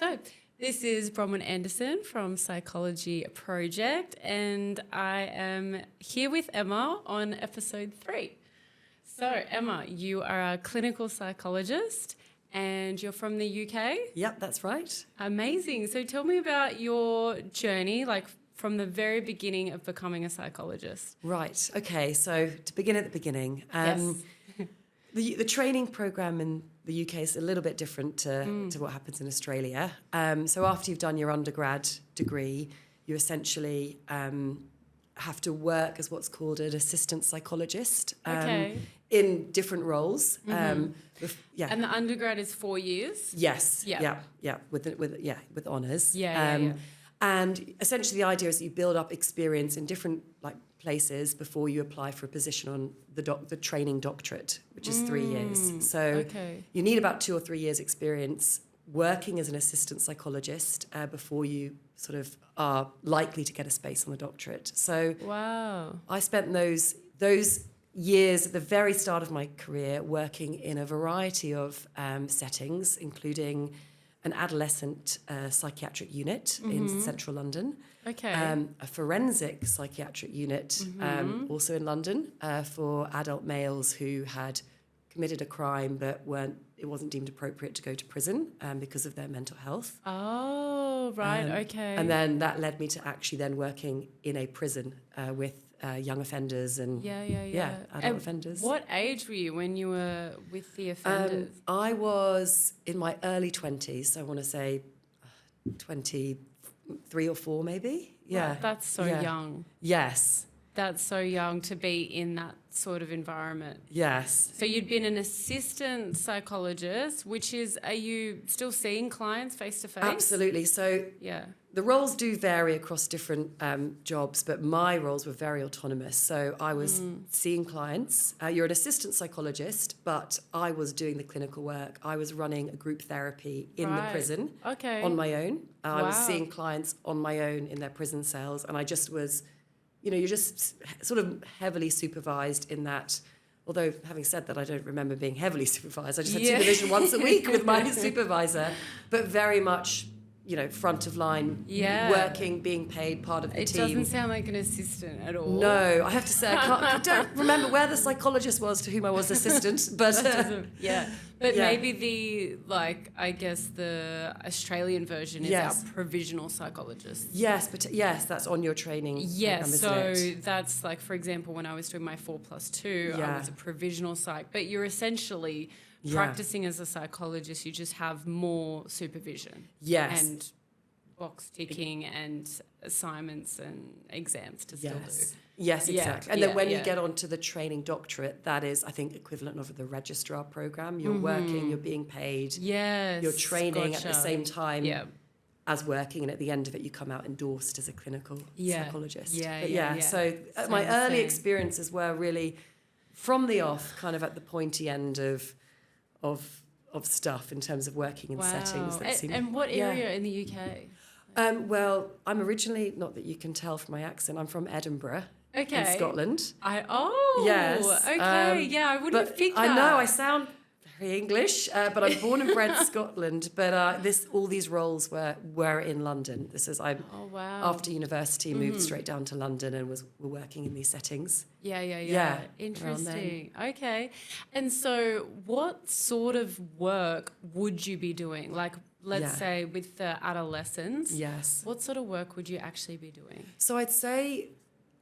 So this is Bronwyn Anderson from Psychology Project, and I am here with Emma on episode 3. So Emma, you are a clinical psychologist and you're from the UK? Yep, that's right. Amazing. So tell me about your journey, like from the very beginning of becoming a psychologist. Right. Okay. So to begin at the beginning, Yes. the training program in the UK is a little bit different to what happens in Australia. So after you've done your undergrad degree, you essentially have to work as what's called an assistant psychologist in different roles. And the undergrad is 4 years? Yes. Yeah. Yeah. With honours. Yeah. And essentially the idea is that you build up experience in different places before you apply for a position on the training doctorate, which is 3 years. So you need about 2 or 3 years experience working as an assistant psychologist before you sort of are likely to get a space on the doctorate. So I spent those years at the very start of my career working in a variety of settings, including an adolescent psychiatric unit in central London, a forensic psychiatric unit also in London for adult males who had committed a crime but it wasn't deemed appropriate to go to prison because of their mental health. Oh, right, And then that led me to actually then working in a prison with young offenders and adult offenders. What age were you when you were with the offenders? I was in my early 20s. I want to say 23 or 4 maybe. Yeah. Right, that's so young. Yes. That's so young to be in that sort of environment. Yes. So you'd been an assistant psychologist, are you still seeing clients face to face? Absolutely. So the roles do vary across different jobs, but my roles were very autonomous. So I was seeing clients. You're an assistant psychologist, but I was doing the clinical work. I was running a group therapy in the prison on my own. I was seeing clients on my own in their prison cells, and I just was... you're just sort of heavily supervised in that, although having said that, I don't remember being heavily supervised. I just had supervision once a week with my supervisor, but very much, front of line, working, being paid, part of the team. It doesn't sound like an assistant at all. No, I have to say, I don't remember where the psychologist was to whom I was assistant, but... But maybe the Australian version is our provisional psychologist. Yes, that's on your training. Yes, so that's like, for example, when I was doing my 4+2, I was a provisional psych. But you're essentially practicing as a psychologist. You just have more supervision. Yes. And box ticking and assignments and exams to still do. Yes, exactly. And then when you get onto the training doctorate, that is, I think, equivalent of the registrar program. You're working, you're being paid. Yes. You're training at the same time as working, and at the end of it, you come out endorsed as a clinical psychologist. So my early experiences were really from the off, kind of at the pointy end of stuff in terms of working in settings. And what area in the UK? Well, I'm originally, not that you can tell from my accent, I'm from Edinburgh in Scotland. Yes. Okay, I wouldn't think that. I know, I sound very English, but I'm born and bred Scotland, but all these roles were in London. After university, moved straight down to London and were working in these settings. Yeah. Interesting. Okay. And so what sort of work would you be doing? Like, let's say with the adolescents. Yes. What sort of work would you actually be doing? So I'd say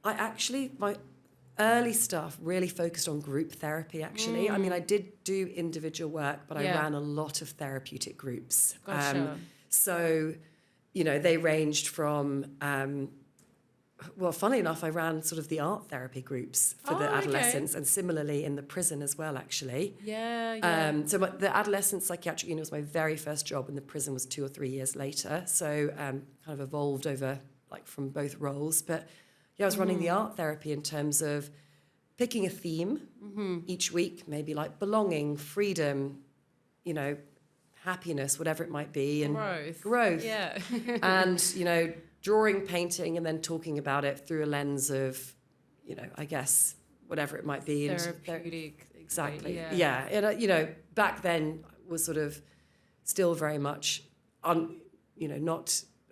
my early stuff really focused on group therapy, actually. I mean, I did do individual work, but I ran a lot of therapeutic groups. Gotcha. So, they ranged from... funnily enough, I ran sort of the art therapy groups for the adolescents, and similarly in the prison as well, actually. So the adolescent psychiatric unit was my very first job, and the prison was 2 or 3 years later. So kind of evolved over, from both roles. But I was running the art therapy in terms of picking a theme each week, maybe like belonging, freedom, happiness, whatever it might be. And growth. Yeah. And, drawing, painting, and then talking about it through a lens of, I guess, whatever it might be. Therapeutic. Exactly. Yeah. And, back then was sort of still very much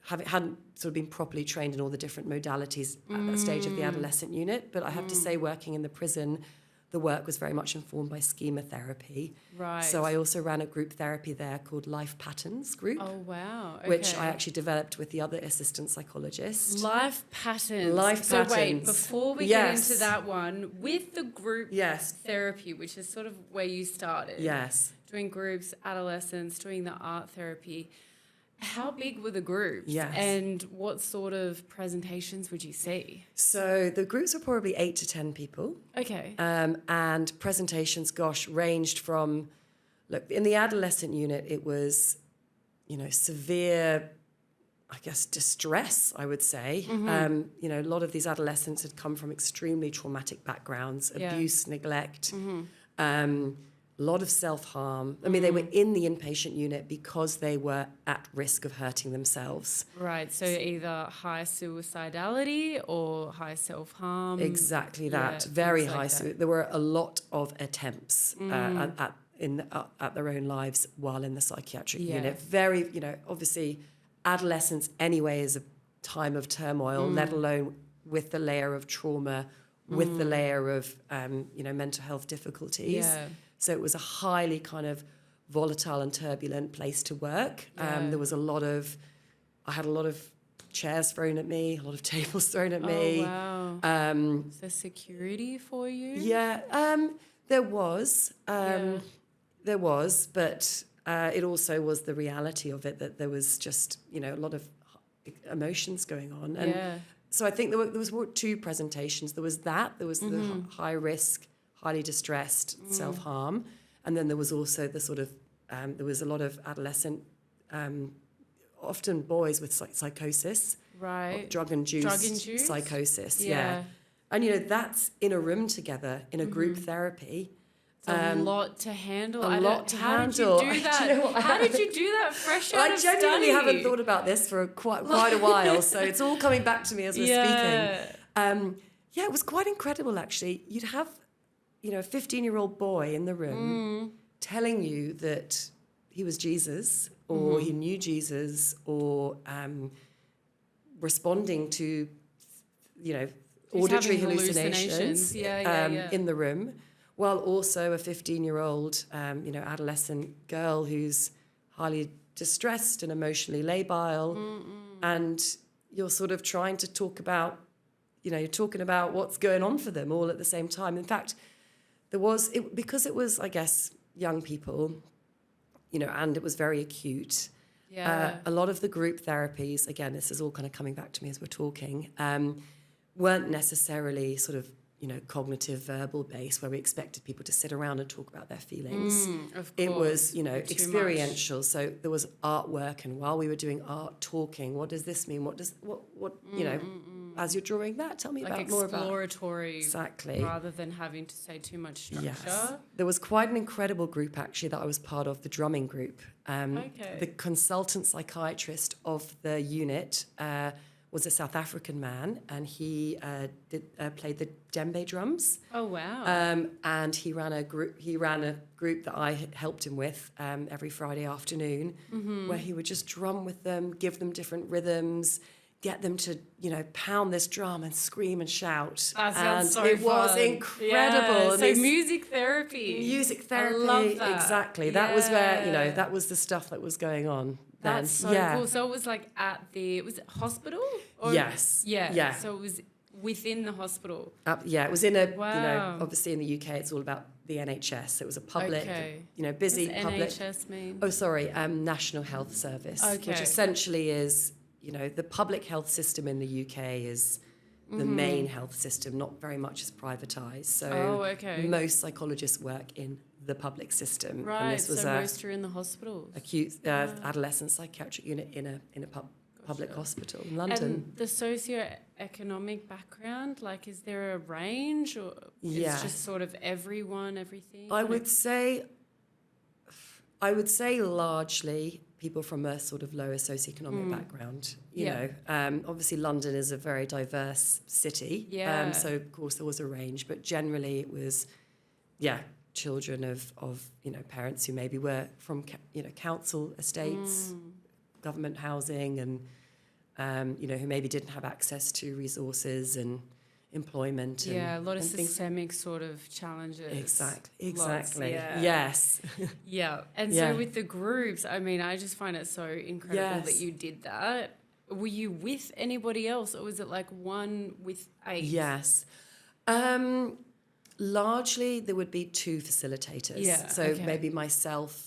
hadn't sort of been properly trained in all the different modalities at that stage of the adolescent unit. But I have to say, working in the prison, the work was very much informed by schema therapy. Right. So I also ran a group therapy there called Life Patterns Group. Oh, wow. Okay. Which I actually developed with the other assistant psychologist. Life Patterns. So wait, before we get into that one, with the group therapy, which is sort of where you started. Yes. Doing groups, adolescents, doing the art therapy. How big were the groups? Yes. And what sort of presentations would you see? So the groups were probably 8 to 10 people. Okay. And presentations, ranged from, in the adolescent unit, it was, severe, I guess, distress, I would say. Mm-hmm. A lot of these adolescents had come from extremely traumatic backgrounds, abuse, neglect, a lot of self-harm. I mean, they were in the inpatient unit because they were at risk of hurting themselves. Right, so either high suicidality or high self-harm. Exactly that, very high. So there were a lot of attempts at their own lives while in the psychiatric unit. Very, obviously, adolescence anyway is a time of turmoil, let alone with the layer of trauma, with the layer of, mental health difficulties. Yeah. So it was a highly kind of volatile and turbulent place to work. There was I had a lot of chairs thrown at me, a lot of tables thrown at me. Oh, wow. Is there security for you? Yeah, there was. There was, but it also was the reality of it that there was just, a lot of emotions going on. And so I think there was 2 presentations. There was the high risk, highly distressed, self-harm. And then there was also the sort of, there was a lot of adolescent, often boys with psychosis. Right. Drug-induced psychosis, yeah. And, that's in a room together, in a group therapy. It's a lot to handle. How did you do that? How did you do that fresh out of study? I genuinely haven't thought about this for quite a while, so it's all coming back to me as we're speaking. It was quite incredible, actually. You'd have, a 15-year-old boy in the room telling you that he was Jesus or he knew Jesus or responding to, auditory hallucinations in the room, while also a 15-year-old, adolescent girl who's highly distressed and emotionally labile, and you're sort of trying to talk about, you're talking about what's going on for them all at the same time. In fact, because it was, I guess, young people, and it was very acute. Yeah. A lot of the group therapies, again, this is all kind of coming back to me as we're talking, weren't necessarily sort of, cognitive verbal based where we expected people to sit around and talk about their feelings. Of course. It was, experiential. So there was artwork, and while we were doing art, talking, what does this mean? As you're drawing that, tell me about more about exploratory, exactly, rather than having to say too much structure. Yes. There was quite an incredible group actually that I was part of, the drumming group. The consultant psychiatrist of the unit was a South African man, and he played the djembe drums. Oh wow! And he ran a group that I helped him with every Friday afternoon, where he would just drum with them, give them different rhythms, get them to pound this drum and scream and shout. That sounds so it fun. Was incredible. Yeah. So music therapy. I love that. Exactly. That was where that was the stuff that was going on. That's so cool. So it was like was it hospital? Or, yes. Yeah. So it was within the hospital. It was in a, obviously in the UK it's all about the NHS. It was a public, busy public. What does NHS mean? Oh, sorry, National Health Service, which essentially is, the public health system in the UK is the main health system, not very much is privatised. So most psychologists work in the public system. Right, and this was most are in the hospitals. Acute adolescent psychiatric unit in a public hospital in London. And the socio-economic background, is there a range, or it's just sort of everything? I would say largely people from a sort of lower socioeconomic background. Obviously London is a very diverse city. Yeah. So of course there was a range, but generally it was, children of parents who maybe were from council estates, government housing and, who maybe didn't have access to resources and employment. A lot of systemic sort of challenges. Exactly. Lots, Yes. Yeah. And so with the groups, I mean, I just find it so incredible that you did that. Were you with anybody else, or was it like one with 8? Yes. Largely, there would be 2 facilitators. Yeah, so maybe myself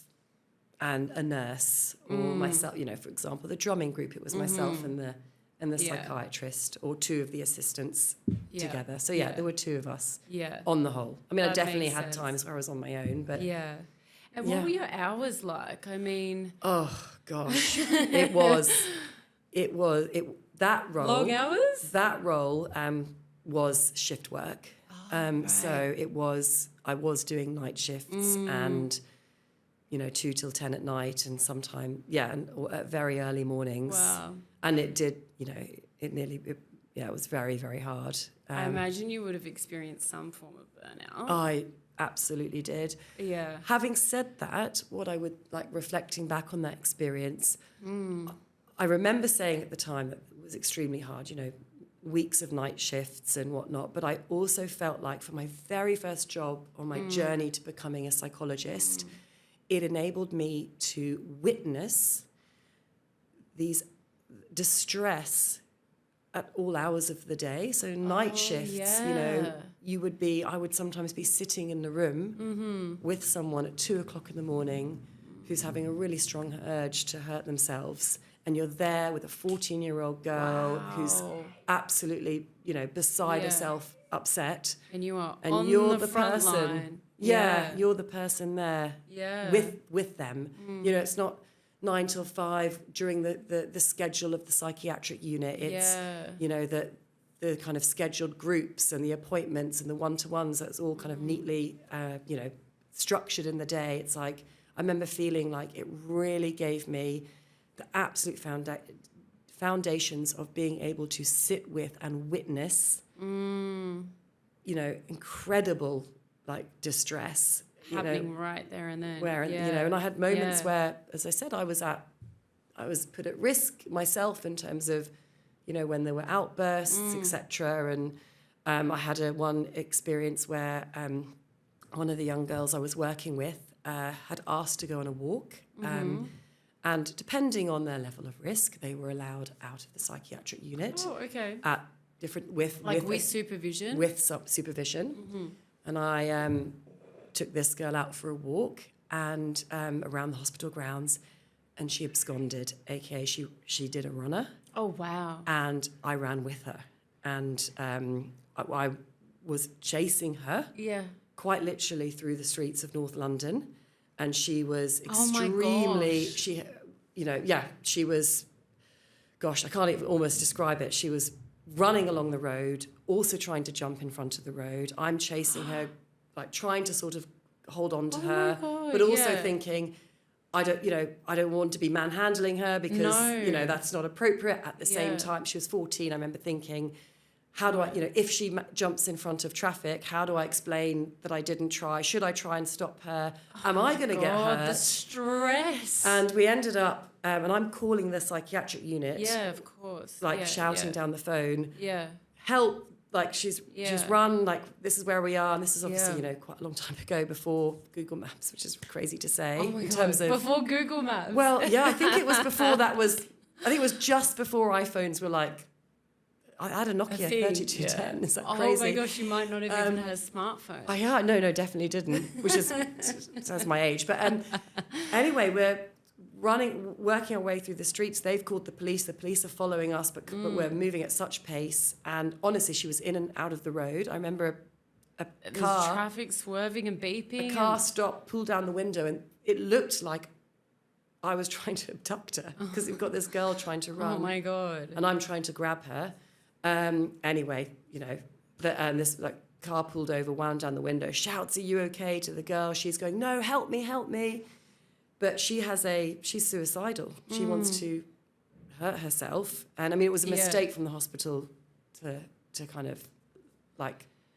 and a nurse, or myself, for example, the drumming group, it was myself and the psychiatrist, or 2 of the assistants together. So there were 2 of us on the whole. I mean, I definitely had times where I was on my own, but... Yeah. And what were your hours like? I mean... Oh, gosh. That role... Long hours? That role was shift work. Right. So I was doing night shifts and, 2 till 10 at night and sometime, or at very early mornings. Wow. And it did, it was very, very hard. I imagine you would have experienced some form of burnout. I absolutely did. Yeah. Having said that, what I would like reflecting back on that experience, I remember saying at the time that it was extremely hard, weeks of night shifts and whatnot. But I also felt like for my very first job on my journey to becoming a psychologist, it enabled me to witness these distress at all hours of the day. So night shifts, I would sometimes be sitting in the room with someone at 2:00 in the morning who's having a really strong urge to hurt themselves. And you're there with a 14-year-old girl who's absolutely, beside herself, upset. And you are you're the front person. line. You're the person there with them. It's not 9 till 5 during the schedule of the psychiatric unit. It's, the kind of scheduled groups and the appointments and the one-to-ones. That's all kind of neatly, structured in the day. It's like, I remember feeling like it really gave me the absolute foundations of being able to sit with and witness, incredible distress happening right there and then. And I had moments where, as I said, I was put at risk myself in terms of, when there were outbursts, etc. And I had one experience where one of the young girls I was working with had asked to go on a walk. And depending on their level of risk, they were allowed out of the psychiatric unit. Oh, okay. At different with supervision. With supervision, and I took this girl out for a walk and around the hospital grounds, and she absconded, aka she did a runner. Oh wow! And I ran with her, and I was chasing her. Yeah. Quite literally through the streets of North London. And she was extremely, she was, gosh, I can't even almost describe it. She was running along the road, also trying to jump in front of the road. I'm chasing her, trying to sort of hold on to her, but also thinking, I don't want to be manhandling her because, that's not appropriate. At the same time, she was 14. I remember thinking, how do I, if she jumps in front of traffic, how do I explain that I didn't try? Should I try and stop her? Am I going to get hurt? The stress. And we ended up, and I'm calling the psychiatric unit. Yeah, of course. Shouting down the phone. Yeah. Help. She's run, this is where we are. And this is obviously, quite a long time ago before Google Maps, which is crazy to say. Oh my God. Before Google Maps. Well, I think it was before I think it was just before iPhones were I had a Nokia 3210. Is that crazy? Oh my gosh, you might not have even had a smartphone. No, definitely didn't, which is says my age. But anyway, we're working our way through the streets. They've called the police. The police are following us, but we're moving at such pace. And honestly, she was in and out of the road. I remember a car, traffic swerving and beeping. A car stopped, pulled down the window, and it looked like I was trying to abduct her because we've got this girl trying to run. Oh my God! And I'm trying to grab her. Anyway, this car pulled over, wound down the window, shouts, "Are you okay?" to the girl. She's going, "No, help me. But she's suicidal. She wants to hurt herself. And it was a mistake from the hospital to kind of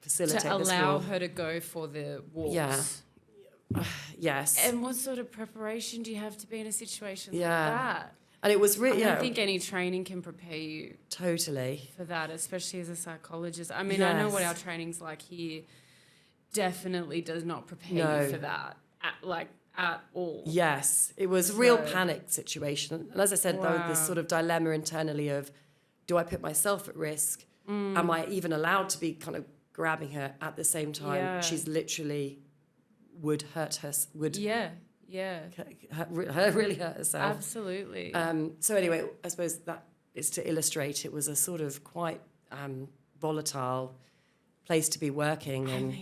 facilitate to this allow walk. her to go for the walks. Yeah. Yes. And what sort of preparation do you have to be in a situation like that? And it was really, I don't think any training can prepare you totally for that, especially as a psychologist. I mean, I know what our training's like here definitely does not prepare you for that, at all. Yes, it was a real panic situation. And as I said, there was this sort of dilemma internally of, do I put myself at risk? Am I even allowed to be kind of grabbing her at the same time? Yeah. She's literally would hurt her, really hurt herself. Absolutely. So anyway, I suppose that is to illustrate it was a sort of quite volatile place to be working, and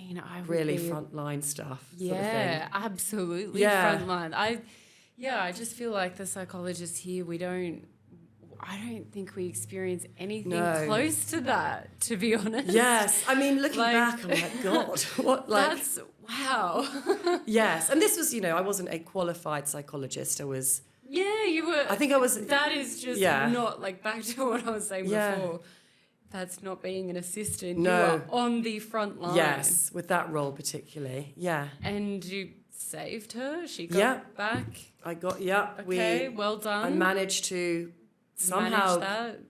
really frontline stuff. Yeah, sort of thing. Absolutely frontline. I just feel like the psychologists here, I don't think we experience anything close to that, to be honest. Yes, I mean, looking back, I'm like, God, what? That's wow. Yes, and this was, I wasn't a qualified psychologist. I was. Yeah, you were. I think I was. That is just not back to what I was saying before. That's not being an assistant. No. You are on the front line. Yes, with that role particularly. Yeah. And you saved her. She got back. I got. Okay, well done. I managed to somehow. That.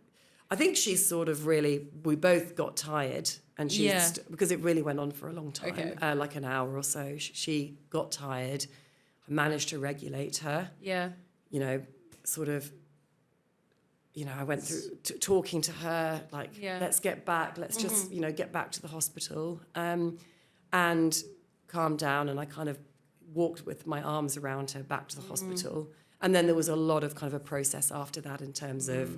I think she's sort of really. We both got tired, and she's because it really went on for a long time, like an hour or so. She got tired. I managed to regulate her. Yeah. Sort of. I went through talking to her, like, let's get back, let's just, get back to the hospital, and calm down. And I kind of walked with my arms around her back to the hospital. And then there was a lot of kind of a process after that in terms of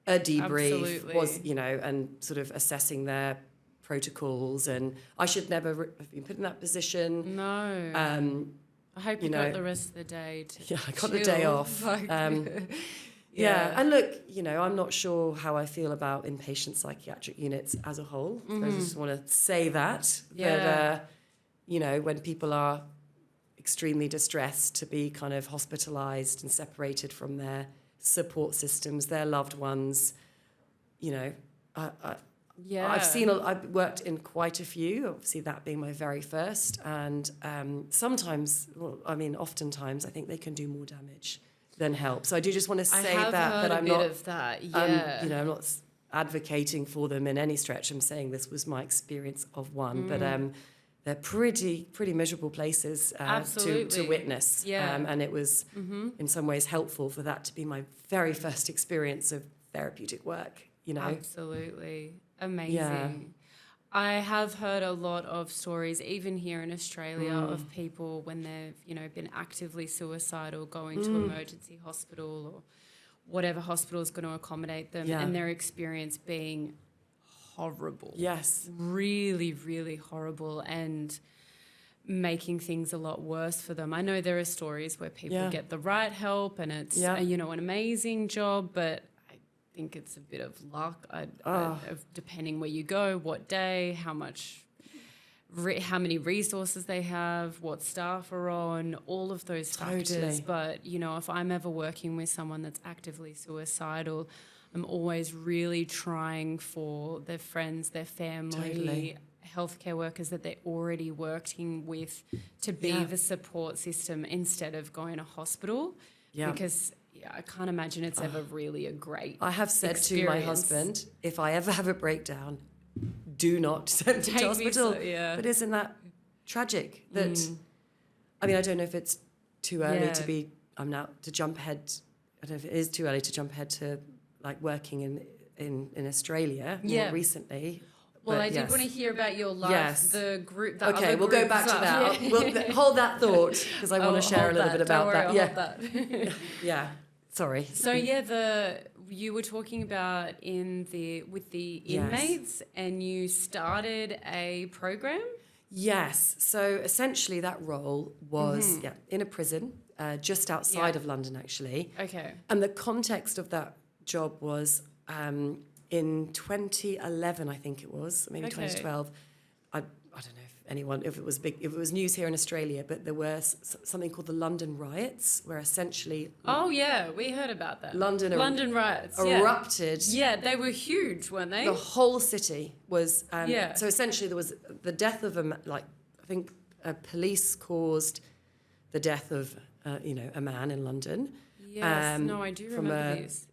a debrief, and sort of assessing their protocols. And I should never have been put in that position. No. I hope you got the rest of the day to I got the day off. Yeah, and look, I'm not sure how I feel about inpatient psychiatric units as a whole. So I just want to say that. Yeah. But, when people are extremely distressed to be kind of hospitalised and separated from their support systems, their loved ones, I've worked in quite a few, obviously that being my very first. And oftentimes I think they can do more damage than help. So I do just want to say that I'm not of that. Yeah. I'm not advocating for them in any stretch. I'm saying this was my experience of one, but they're pretty miserable places to witness. Yeah. And it was in some ways helpful for that to be my very first experience of therapeutic work. Absolutely amazing. Yeah. I have heard a lot of stories, even here in Australia, of people when they've, been actively suicidal, going to emergency hospital or whatever hospital is going to accommodate them, and their experience being horrible. Yes. Really, really horrible, and making things a lot worse for them. I know there are stories where people get the right help and it's, an amazing job, but I think it's a bit of luck, depending where you go, what day, how many resources they have, what staff are on, all of those factors. But, if I'm ever working with someone that's actively suicidal, I'm always really trying for their friends, their family, healthcare workers that they're already working with to be the support system instead of going to hospital. Yeah. Because I can't imagine it's ever really a great I have said to my husband, if I ever have a breakdown, do not send me to hospital. But isn't that tragic? That I don't know if it's too early to jump ahead. I don't know if it is too early to jump ahead to like working in Australia more recently. Well, I did want to hear about your life, the group. Okay, we'll go back to that. We'll hold that thought because I want to share a little bit about that. Yeah. Sorry. So you were talking about with the inmates, and you started a program? Yes. So essentially that role was in a prison just outside of London, actually. Okay. And the context of that job was in 2011, I think it was, maybe 2012. I don't know if it was news here in Australia, but there were something called the London riots, where essentially... Oh, yeah, we heard about that. London riots, erupted. Yeah, they were huge, weren't they? The whole city was... So essentially there was the death of police caused the death of, a man in London. Yes, no, I do remember this.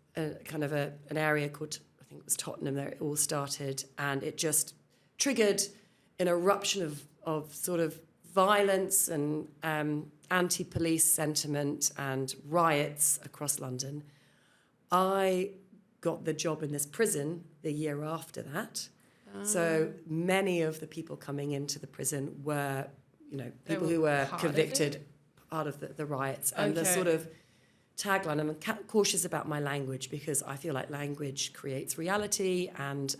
Kind of an area called, I think it was Tottenham, there it all started, and it just triggered an eruption of sort of violence and anti-police sentiment and riots across London. I got the job in this prison the year after that. So many of the people coming into the prison were, people who were convicted, part of the riots. And the sort of tagline, I'm cautious about my language because I feel like language creates reality and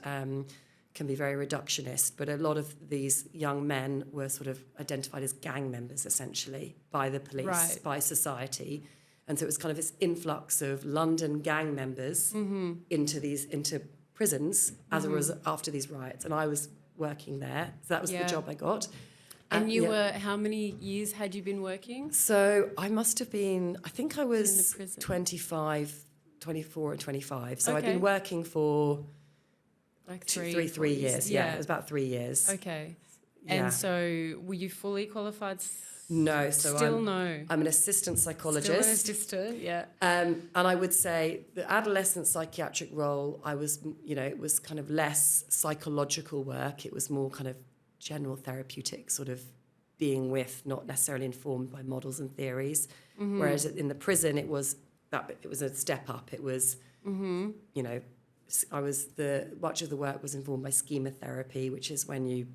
can be very reductionist. But a lot of these young men were sort of identified as gang members, essentially, by the police, by society. And so it was kind of this influx of London gang members into prisons as a result after these riots. And I was working there. So that was the job I got. And you were, how many years had you been working? So I must have been, I think I was 24 or 25. So I'd been working for like 3 years. Yeah, it was about 3 years. Okay. And so were you fully qualified? No, so I'm an assistant psychologist. Still an assistant, yeah. And I would say the adolescent psychiatric role, I was, it was kind of less psychological work. It was more kind of general therapeutic sort of being with, not necessarily informed by models and theories. Whereas in the prison, it was a step up. It was, much of the work was informed by schema therapy, which is when you,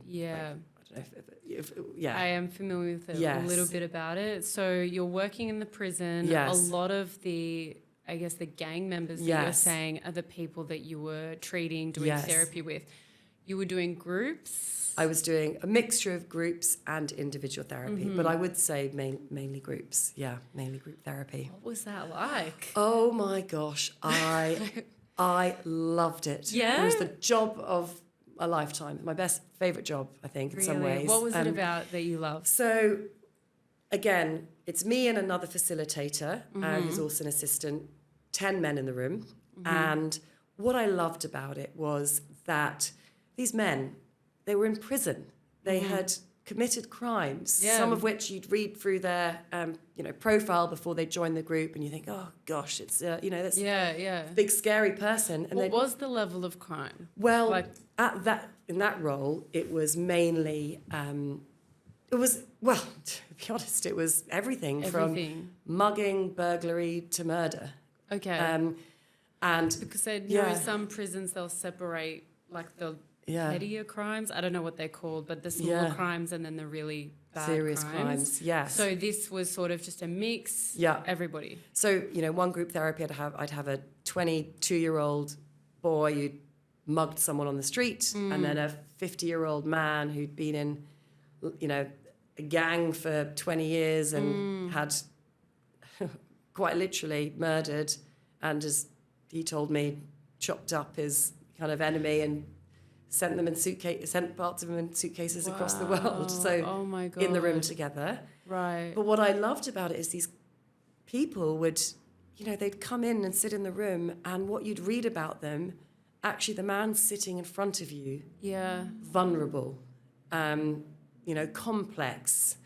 I am familiar with it, a little bit about it. So you're working in the prison. A lot of the gang members that you're saying are the people that you were treating, doing therapy with. You were doing groups? I was doing a mixture of groups and individual therapy, but I would say mainly groups. Yeah, mainly group therapy. What was that like? Oh my gosh, I loved it. Yeah? It was the job of a lifetime. My favourite job, I think, in some ways. What was it about that you loved? So, again, it's me and another facilitator who's also an assistant, 10 men in the room. And what I loved about it was that these men, they were in prison. They had committed crimes, some of which you'd read through their, profile before they join the group, and you think, oh gosh, it's that's a big scary person. And what was the level of crime? Well, in that role, it was mainly, to be honest, it was everything. From mugging, burglary to murder. Okay. And because some prisons they'll separate like the pettier crimes. I don't know what they're called, but the smaller crimes and then the really bad serious crimes. Yes. So this was sort of just a mix. Yeah. Everybody. So one group therapy I'd have a 22-year-old boy who'd mugged someone on the street, and then a 50-year-old man who'd been in, a gang for 20 years and had quite literally murdered, and as he told me, chopped up his kind of enemy and sent parts of them in suitcases across the world. So my God. In the room together. Right. But what I loved about it is these people would, they'd come in and sit in the room, and what you'd read about them, actually the man sitting in front of you, vulnerable, complex,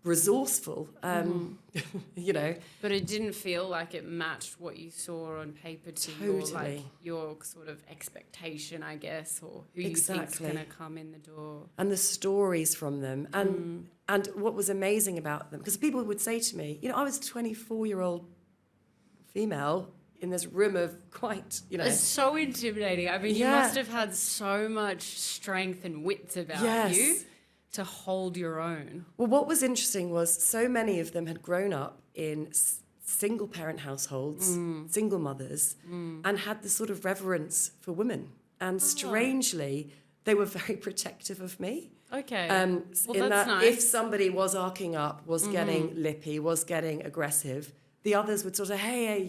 resourceful, But it didn't feel like it matched what you saw on paper to your sort of expectation, I guess, or who you think's going to come in the door. And the stories from them. And what was amazing about them, because people would say to me, I was a 24-year-old female in this room of quite, It's so intimidating. I mean, you must have had so much strength and wit about you to hold your own. Well, what was interesting was so many of them had grown up in single-parent households, single mothers, and had this sort of reverence for women. And strangely, they were very protective of me. Okay. Well, that's nice. If somebody was arcing up, was getting lippy, was getting aggressive, the others would sort of, hey,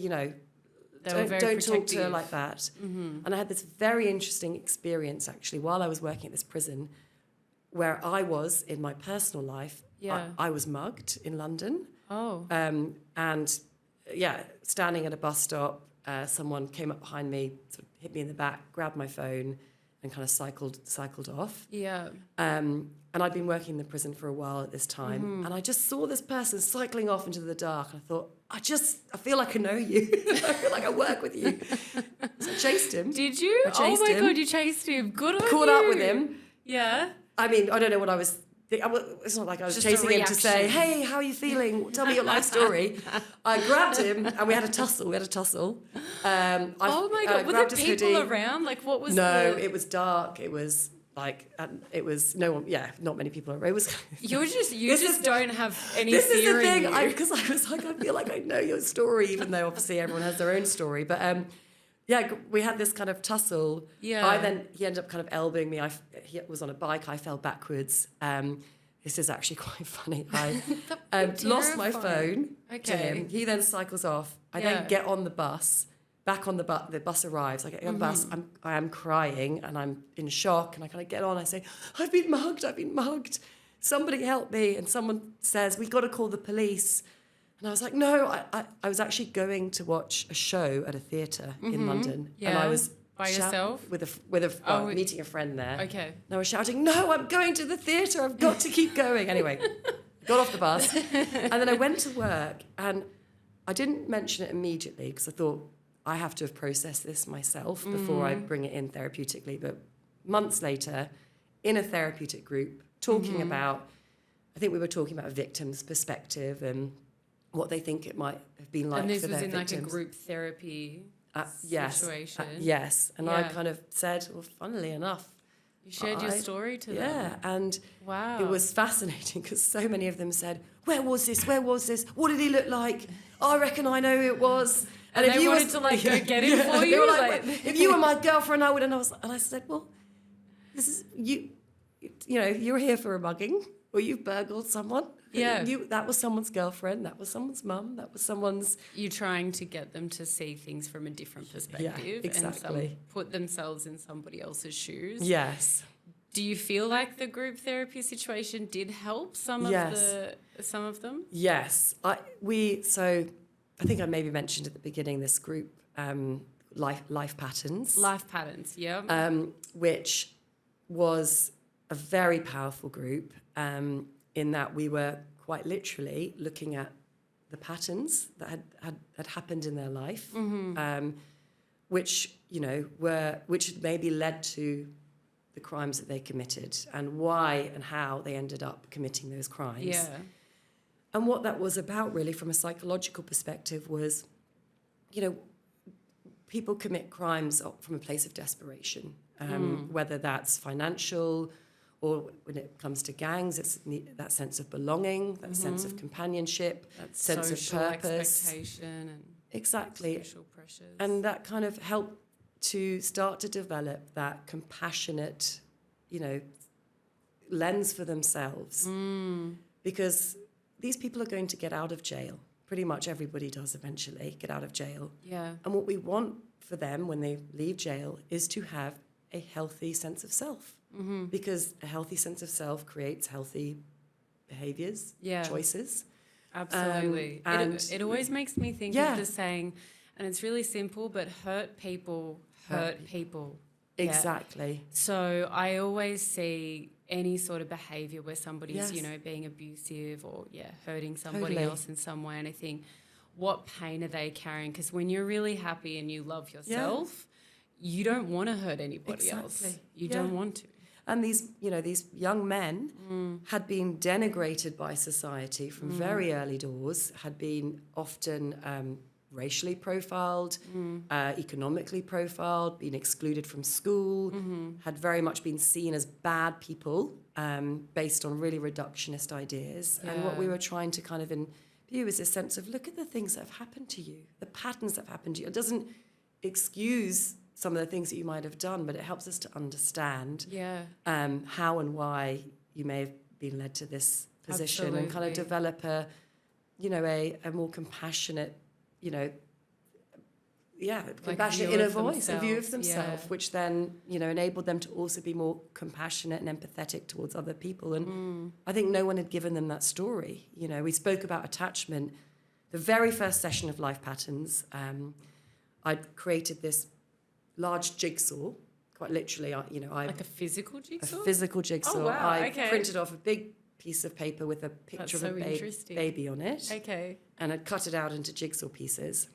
don't talk to her like that. And I had this very interesting experience, actually, while I was working at this prison, where I was in my personal life. I was mugged in London. Oh. Standing at a bus stop, someone came up behind me, sort of hit me in the back, grabbed my phone, and kind of cycled off. Yeah. And I'd been working in the prison for a while at this time, and I just saw this person cycling off into the dark, and I thought, I feel like I know you. I feel like I work with you. So I chased him. Did you? Oh my God, you chased him. Good on you. Caught up with him. Yeah. I mean, I don't know what I was it's not like I was just chasing him to say, hey, how are you feeling? Tell me your life story. I grabbed him and we had a tussle. Oh my God, were there people around? Like, what was it was dark. It was like, not many people around. It was. You just don't have any this fear is the in thing, you. because I was like, I feel like I know your story, even though obviously everyone has their own story. But we had this kind of tussle. Yeah. He ended up kind of elbowing me. He was on a bike. I fell backwards. This is actually quite funny. I lost my phone to him. He then cycles off. I then get on the bus. Back on the bus. The bus arrives. I get on the bus. I am crying and I'm in shock. And I kind of get on. I say, I've been mugged. Somebody help me. And someone says, we've got to call the police. And I was like, no, I was actually going to watch a show at a theatre in London. Yeah. And I was by yourself? Meeting a friend there. Okay. And I was shouting, no, I'm going to the theatre. I've got to keep going. Anyway, got off the bus. And then I went to work, and I didn't mention it immediately because I thought I have to have processed this myself before I bring it in therapeutically. But months later, in a therapeutic group, talking about, I think we were talking about a victim's perspective and what they think it might have been like for their victims. And this was in like a group therapy situation? Yes. And I kind of said, well, funnily enough, you shared your story to them. Yeah, and wow, it was fascinating because so many of them said, where was this? What did he look like? I reckon I know who it was. And if they wanted to like go get him for you? They were like, if you were my girlfriend, I would. And I said, well, this is, you know, you're here for a mugging or you've burgled someone. Yeah. That was someone's girlfriend. That was someone's mum. That was someone's... You're trying to get them to see things from a different perspective. Yeah, exactly. And put themselves in somebody else's shoes. Yes. Do you feel like the group therapy situation did help some of them? Yes. I think I maybe mentioned at the beginning this group, Life Patterns. Life Patterns, yeah. Which was a very powerful group in that we were quite literally looking at the patterns that had happened in their life, which maybe led to the crimes that they committed and why and how they ended up committing those crimes. Yeah. And what that was about really from a psychological perspective was, you know, people commit crimes from a place of desperation, whether that's financial or when it comes to gangs, it's that sense of belonging, that sense of companionship, that sense of purpose. Expectation and exactly. social pressures. And that kind of helped to start to develop that compassionate, you know, lens for themselves. Because these people are going to get out of jail. Pretty much everybody does eventually get out of jail. Yeah. And what we want for them when they leave jail is to have a healthy sense of self. Because a healthy sense of self creates healthy behaviours, choices. Absolutely. It always makes me think of the saying, and it's really simple, but hurt people hurt people. Exactly. Yeah. So I always see any sort of behaviour where somebody's, you know, being abusive or, hurting somebody else in some way. And I think, what pain are they carrying? Because when you're really happy and you love yourself, you don't want to hurt anybody else. You don't want to. And these young men had been denigrated by society from very early doors, had been often racially profiled, economically profiled, been excluded from school, had very much been seen as bad people based on really reductionist ideas. Yeah. And what we were trying to kind of view is a sense of, look at the things that have happened to you, the patterns that have happened to you. It doesn't excuse some of the things that you might have done, but it helps us to understand how and why you may have been led to this position and kind of develop a more compassionate, compassionate inner voice, a view of themselves, which then, enabled them to also be more compassionate and empathetic towards other people. And I think no one had given them that story. We spoke about attachment. The very first session of Life Patterns, I'd created this large jigsaw quite literally, I like a physical jigsaw? A physical jigsaw. Oh, wow. I printed off a big piece of paper with a picture of a baby on it. Okay. And I'd cut it out into jigsaw pieces.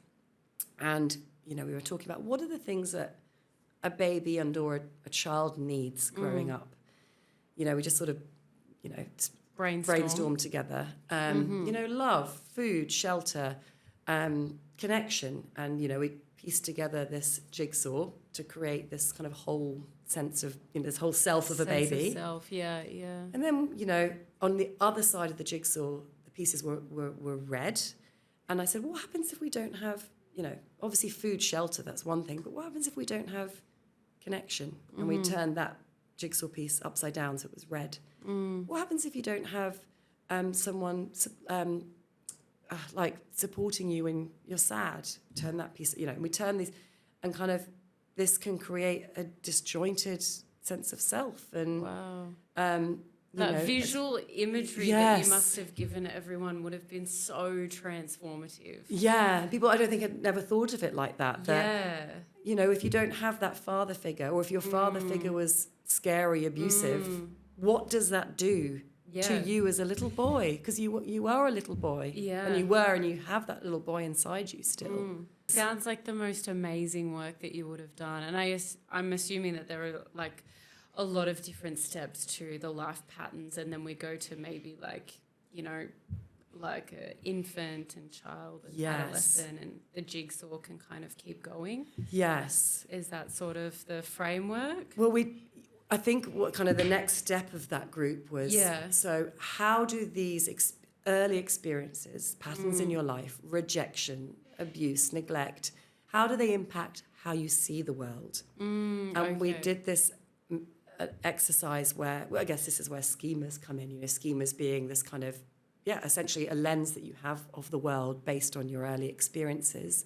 And, we were talking about what are the things that a baby and or a child needs growing up. We just sort of, brainstorm together. Love, food, shelter, connection. And, we pieced together this jigsaw to create this kind of whole sense of, this whole self of a baby. Sense of self, yeah. And then, on the other side of the jigsaw, the pieces were red. And I said, what happens if we don't have, obviously food, shelter, that's one thing, but what happens if we don't have connection? And we turned that jigsaw piece upside down so it was red. What happens if you don't have someone like supporting you when you're sad? Turn that piece, and we turn these, and kind of this can create a disjointed sense of self. And that visual imagery that you must have given everyone would have been so transformative. Yeah, people I don't think had never thought of it like that. If you don't have that father figure, or if your father figure was scary, abusive, what does that do to you as a little boy? Because you are a little boy. Yeah. And you have that little boy inside you still. Sounds like the most amazing work that you would have done. And I'm assuming that there are like a lot of different steps to the life patterns, and then we go to maybe like an infant and child and adolescent, and the jigsaw can kind of keep going. Yes. Is that sort of the framework? Well, I think what kind of the next step of that group was, so how do these early experiences, patterns in your life, rejection, abuse, neglect, how do they impact how you see the world? And we did this exercise where, I guess this is where schemas come in, schemas being this kind of, essentially a lens that you have of the world based on your early experiences.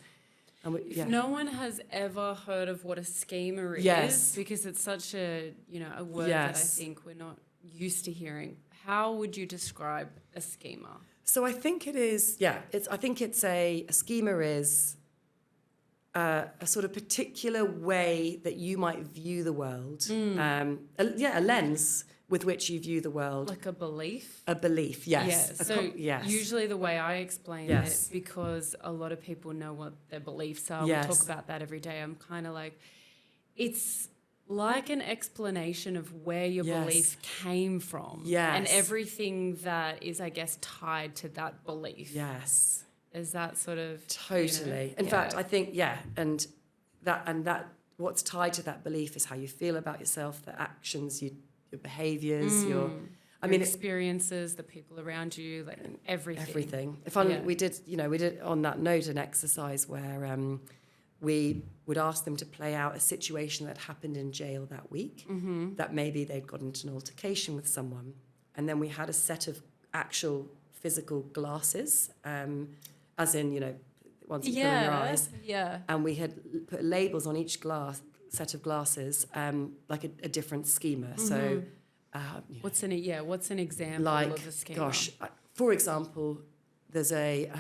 And if no one has ever heard of what a schema is, because it's such a word that I think we're not used to hearing, how would you describe a schema? So I think it is, a schema is a sort of particular way that you might view the world. A lens with which you view the world. Like a belief? A belief, yes. Usually the way I explain it, because a lot of people know what their beliefs are, we talk about that every day, I'm kind of like, it's like an explanation of where your belief came from. Yes. And everything that is, I guess, tied to that belief. Yes. Is that sort of... Totally. In fact, I think, and that what's tied to that belief is how you feel about yourself, the actions, your behaviours, your experiences, the people around you, like everything. We did on that note an exercise where we would ask them to play out a situation that happened in jail that week, that maybe they'd got into an altercation with someone, and then we had a set of actual physical glasses, as in ones you put in your eyes, and we had put labels on each set of glasses, like a different schema. So, what's an example of a schema? For example, there's a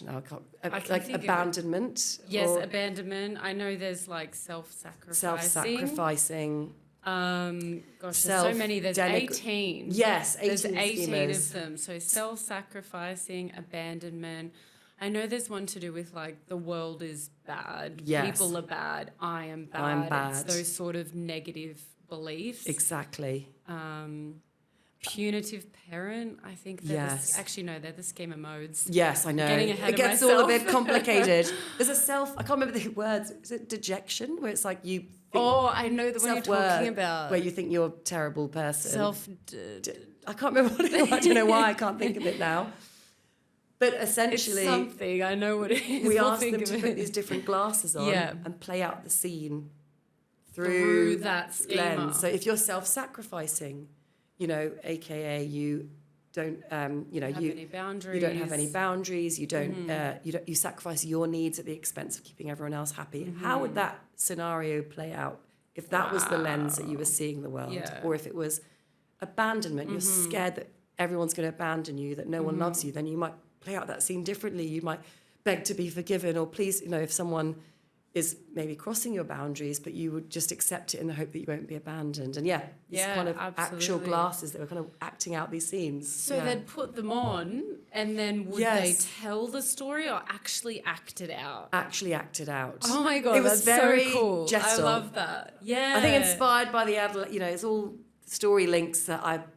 now I can't. Abandonment. Yes, abandonment. I know there's like self-sacrificing. Self-sacrificing. There's so many. There's 18. Yes, 18 There's 18 schemas. of them. So self-sacrificing, abandonment. I know there's one to do with like the world is bad, people are bad, I am bad. It's those sort of negative beliefs. Exactly. Punitive parent, I think they're they're the schema modes. Yes, I know. It gets all a bit complicated. There's I can't remember the words. Is it dejection? Where it's like you think I know the one you're talking about. Where you think you're a terrible person. I can't remember what it is. I don't know why I can't think of it now. But essentially... It's something. I know what it is. We asked them to put these different glasses on and play out the scene through that schema. lens. So if you're self-sacrificing, AKA you don't, you don't have any boundaries. You don't have any boundaries. You don't, you sacrifice your needs at the expense of keeping everyone else happy. How would that scenario play out if that was the lens that you were seeing the world? Or if it was abandonment, you're scared that everyone's going to abandon you, that no one loves you, then you might play out that scene differently. You might beg to be forgiven, or please, if someone is maybe crossing your boundaries, but you would just accept it in the hope that you won't be abandoned. And these kind of actual glasses that were kind of acting out these scenes. So they'd put them on, and then would they tell the story or actually act it out? Actually act it out. Oh my God, it was that's very so cool. gestal. I love that. Yeah. I think inspired by the it's all story links that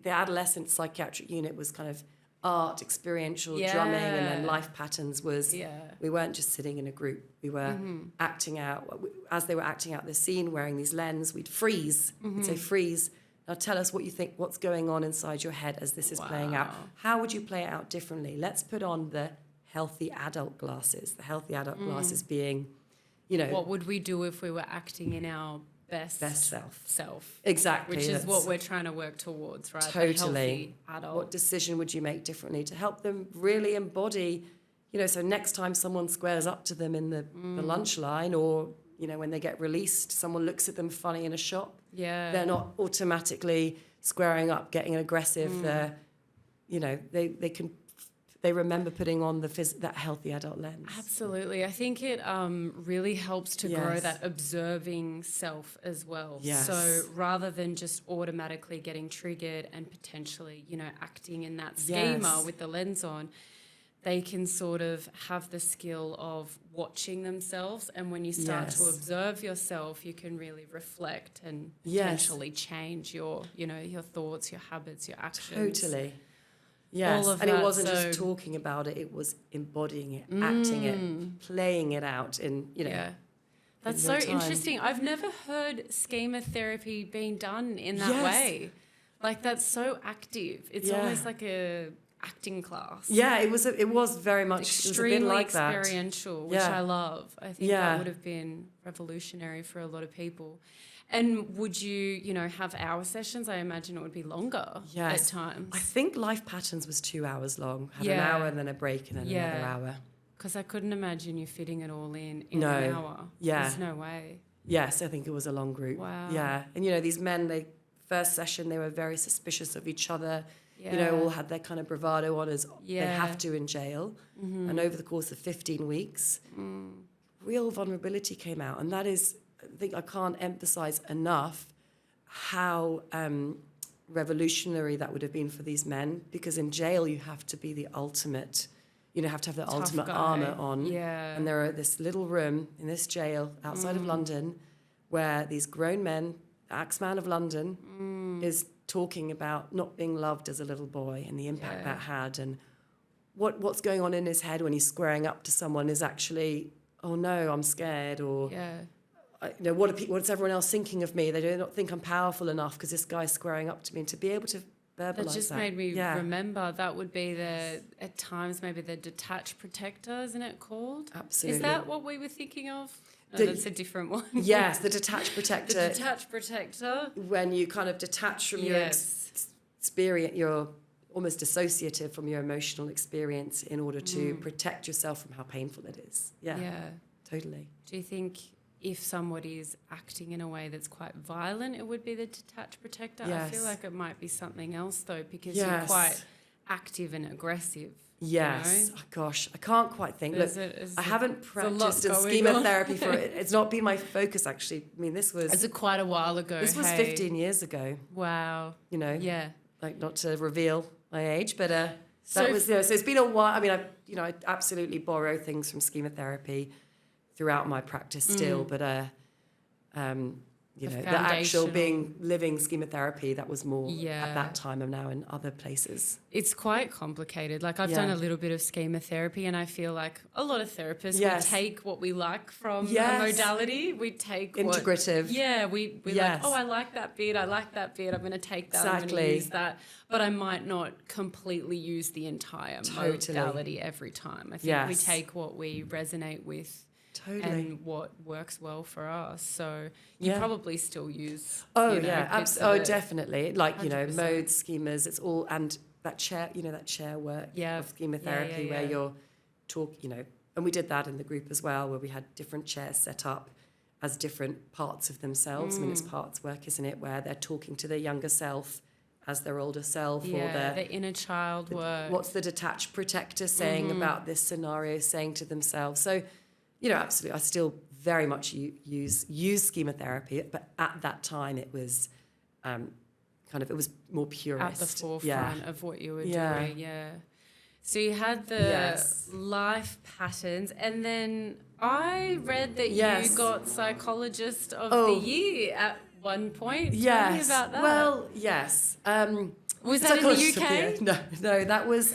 the adolescent psychiatric unit was kind of art, experiential drumming, and then life patterns was we weren't just sitting in a group, we were acting out. As they were acting out this scene, wearing these lens, we'd freeze. We'd say, freeze, now tell us what you think, what's going on inside your head as this is playing out. How would you play it out differently? Let's put on the healthy adult glasses, the healthy adult glasses being, what would we do if we were acting in our best self. Exactly. Which is what we're trying to work towards, right? Totally. The healthy adult. What decision would you make differently to help them really embody, so next time someone squares up to them in the lunch line, or, when they get released, someone looks at them funny in a shop. Yeah. They're not automatically squaring up, getting aggressive. They're, they remember putting on that healthy adult lens. Absolutely. I think it really helps to grow that observing self as well. Yes. So rather than just automatically getting triggered and potentially, acting in that schema with the lens on, they can sort of have the skill of watching themselves. And when you start to observe yourself, you can really reflect and potentially change your thoughts, your habits, your actions. Totally. Yes, and it wasn't just talking about it, it was embodying it, acting it, playing it out in, That's so interesting. I've never heard schema therapy being done in that way. Like, that's so active. It's almost like a acting class. Yeah, it was very much extremely like experiential, which I love. I think that would have been revolutionary for a lot of people. And would you, have hour sessions? I imagine it would be longer at times. I think Life Patterns was 2 hours long. Had an hour and then a break and then another hour. Because I couldn't imagine you fitting it all in an hour. Yeah. There's no way. Yes, I think it was a long group. Wow. Yeah. And, these men, first session, they were very suspicious of each other. Yeah. All had their kind of bravado on as they have to in jail. And over the course of 15 weeks, real vulnerability came out. And that is... I think I can't emphasize enough how revolutionary that would have been for these men, because in jail you have to be the ultimate, have to have the tough ultimate guy. armor on. Yeah. And there are this little room in this jail outside of London where these grown men, the Axeman of London, is talking about not being loved as a little boy and the impact that had, and what's going on in his head when he's squaring up to someone is actually, oh no, I'm scared, or what's everyone else thinking of me? They do not think I'm powerful enough because this guy's squaring up to me. And to be able to verbalize that just made me remember that would be at times maybe the detached protector, isn't it called? Absolutely. Is that what we were thinking of? No, that's a different one. Yes, the detached protector. The detached protector. When you kind of detach from your experience, you're almost dissociative from your emotional experience in order to protect yourself from how painful it is. Yeah, totally. Do you think if somebody is acting in a way that's quite violent, it would be the detached protector? Yes. I feel like it might be something else, though, because you're quite active and aggressive. Yes. Oh, gosh, I can't quite think. Look, I haven't practiced in schema therapy for it. It's not been my focus, actually. I mean, this was... Is it quite a while ago? This was 15 years ago. Wow. Yeah. Like, not to reveal my age, but so it's been a while. I mean, I absolutely borrow things from schema therapy throughout my practice still, but the actual living schema therapy, that was more at that time. I'm now in other places. It's quite complicated. Like, I've done a little bit of schema therapy, and I feel like a lot of therapists, we take what we like from a modality. We take integrative. We're like, oh, I like that bit. I'm going to take that. I'm going to use that. But I might not completely use the entire modality every time. I think we take what we resonate with. Totally. And what works well for us. So you probably still use... definitely. Like, 100%. modes, schemas, it's all... And that chair work of schema therapy where you're and we did that in the group as well, where we had different chairs set up as different parts of themselves. I mean, it's parts work, isn't it, where they're talking to their younger self as their older self, or the inner child work. What's the detached protector saying about this scenario, saying to themselves? So... absolutely. I still very much use schema therapy, but at that time it was it was more purist. At the forefront of what you were doing, yeah. So you had the life patterns, and then I read that you got Psychologist of the Year at one point. Tell me about that. Well, yes. Was that in the UK? No, that was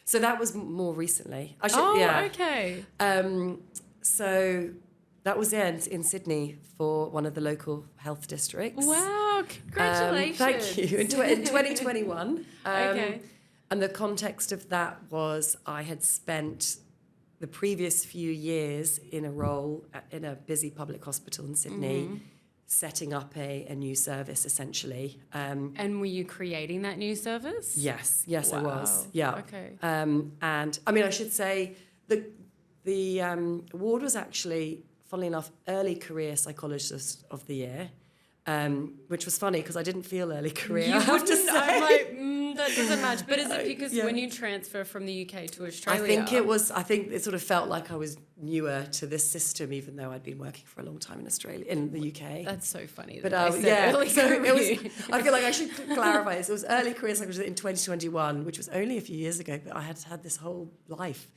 so that was more recently. Okay. So that was in Sydney for one of the local health districts. Wow, congratulations. Thank you. In 2021. Okay. And the context of that was I had spent the previous few years in a role in a busy public hospital in Sydney, setting up a new service, essentially. And were you creating that new service? Yes, wow. I was. Yeah. Okay. And I mean, I should say the award was actually, funnily enough, Early Career Psychologist of the Year, which was funny because I didn't feel early career. You wouldn't. I'm like, that doesn't match. But is it because when you transfer from the UK to Australia? I think it sort of felt like I was newer to this system, even though I'd been working for a long time in the UK. That's so funny. But early career. I feel like I should clarify this. It was Early Career Psychologist in 2021, which was only a few years ago, but I had had this whole life.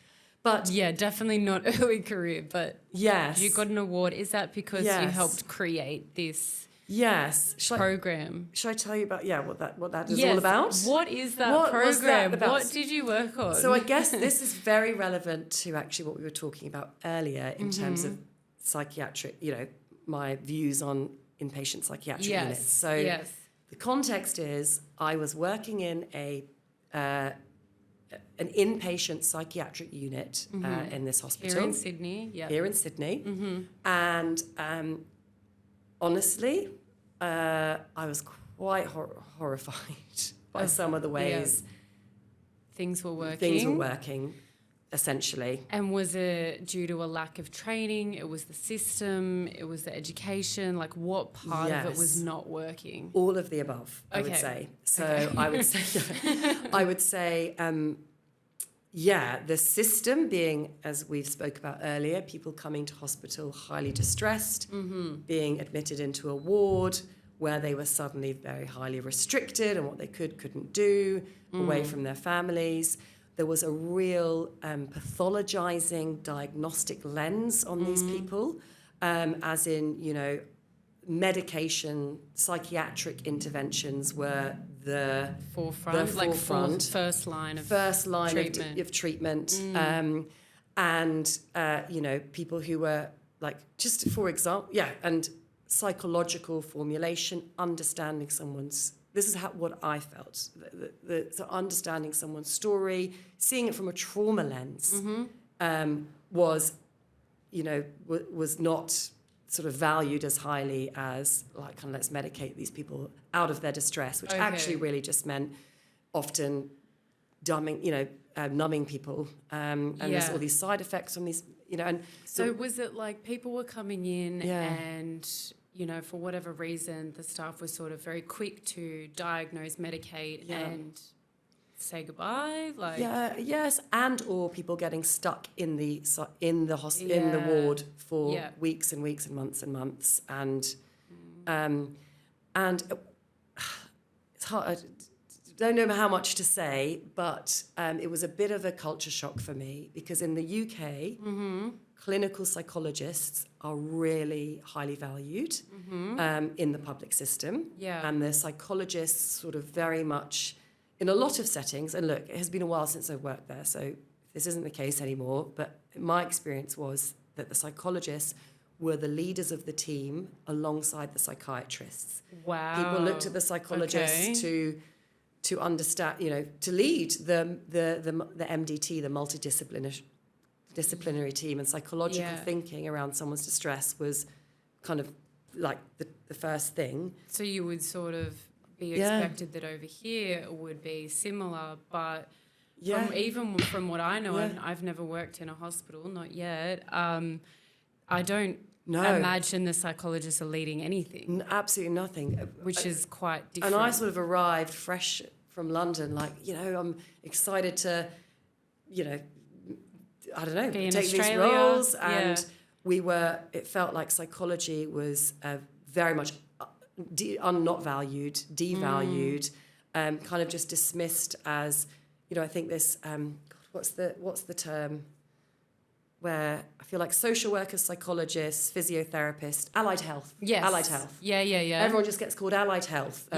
But yeah, definitely not early career, but yes, you got an award. Is that because you helped create this program? Should I tell you about what that is all about? What is that program? What did you work on? So I guess this is very relevant to actually what we were talking about earlier in terms of psychiatric, my views on inpatient psychiatric units. So the context is I was working in an inpatient psychiatric unit in this hospital. Here in Sydney, Here in Sydney. And honestly, I was quite horrified by some of the ways things were working. Essentially. And was it due to a lack of training? It was the system? It was the education? Like, what part of it was not working? All of the above, I would say. So I would say, the system being, as we've spoke about earlier, people coming to hospital highly distressed, being admitted into a ward where they were suddenly very highly restricted on what they couldn't do, away from their families. There was a real pathologizing diagnostic lens on these people, as in, medication, psychiatric interventions were the forefront, first line of treatment. People who were just for example, and psychological formulation, understanding someone's. This is what I felt. So understanding someone's story, seeing it from a trauma lens, was not sort of valued as highly as let's medicate these people out of their distress, which actually really just meant often numbing people, and there's all these side effects on these, and so was it like people were coming in and for whatever reason, the staff was sort of very quick to diagnose, medicate, and say goodbye. And or people getting stuck in the ward for weeks and weeks and months, and it's hard. I don't know how much to say, but it was a bit of a culture shock for me because in the UK. Clinical psychologists are really highly valued in the public system. And the psychologists sort of very much, in a lot of settings, and look, it has been a while since I've worked there, so this isn't the case anymore, but my experience was that the psychologists were the leaders of the team alongside the psychiatrists. Wow. People looked at the psychologists to understand, to lead the MDT, the multidisciplinary team, and psychological thinking around someone's distress was kind of like the first thing. So you would sort of be expected that over here it would be similar, but even from what I know, I've never worked in a hospital, not yet. I don't imagine the psychologists are leading anything. Absolutely nothing. Which is quite different. And I sort of arrived fresh from London, I'm excited to, I don't know, take these roles. And it felt like psychology was very much not valued, devalued, kind of just dismissed as, I think this, what's the term? Where I feel like social workers, psychologists, physiotherapists, allied health. Yes. Allied health. Yeah. Everyone just gets called allied health.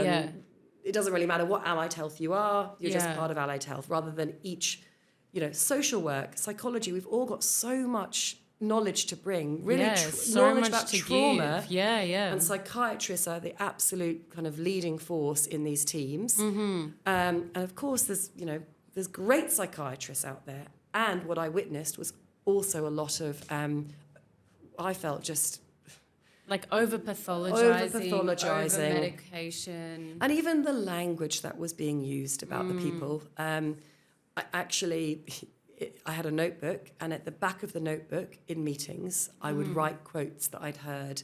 It doesn't really matter what allied health you are. You're just part of allied health, rather than each, social work, psychology. We've all got so much knowledge to bring, really knowledge about trauma. Give. Yeah. And psychiatrists are the absolute kind of leading force in these teams. Mm-hmm. And of course, there's great psychiatrists out there. And what I witnessed was also a lot of, I felt just... Like over-pathologizing, over-medication. And even the language that was being used about the people. I had a notebook, and at the back of the notebook, in meetings, I would write quotes that I'd heard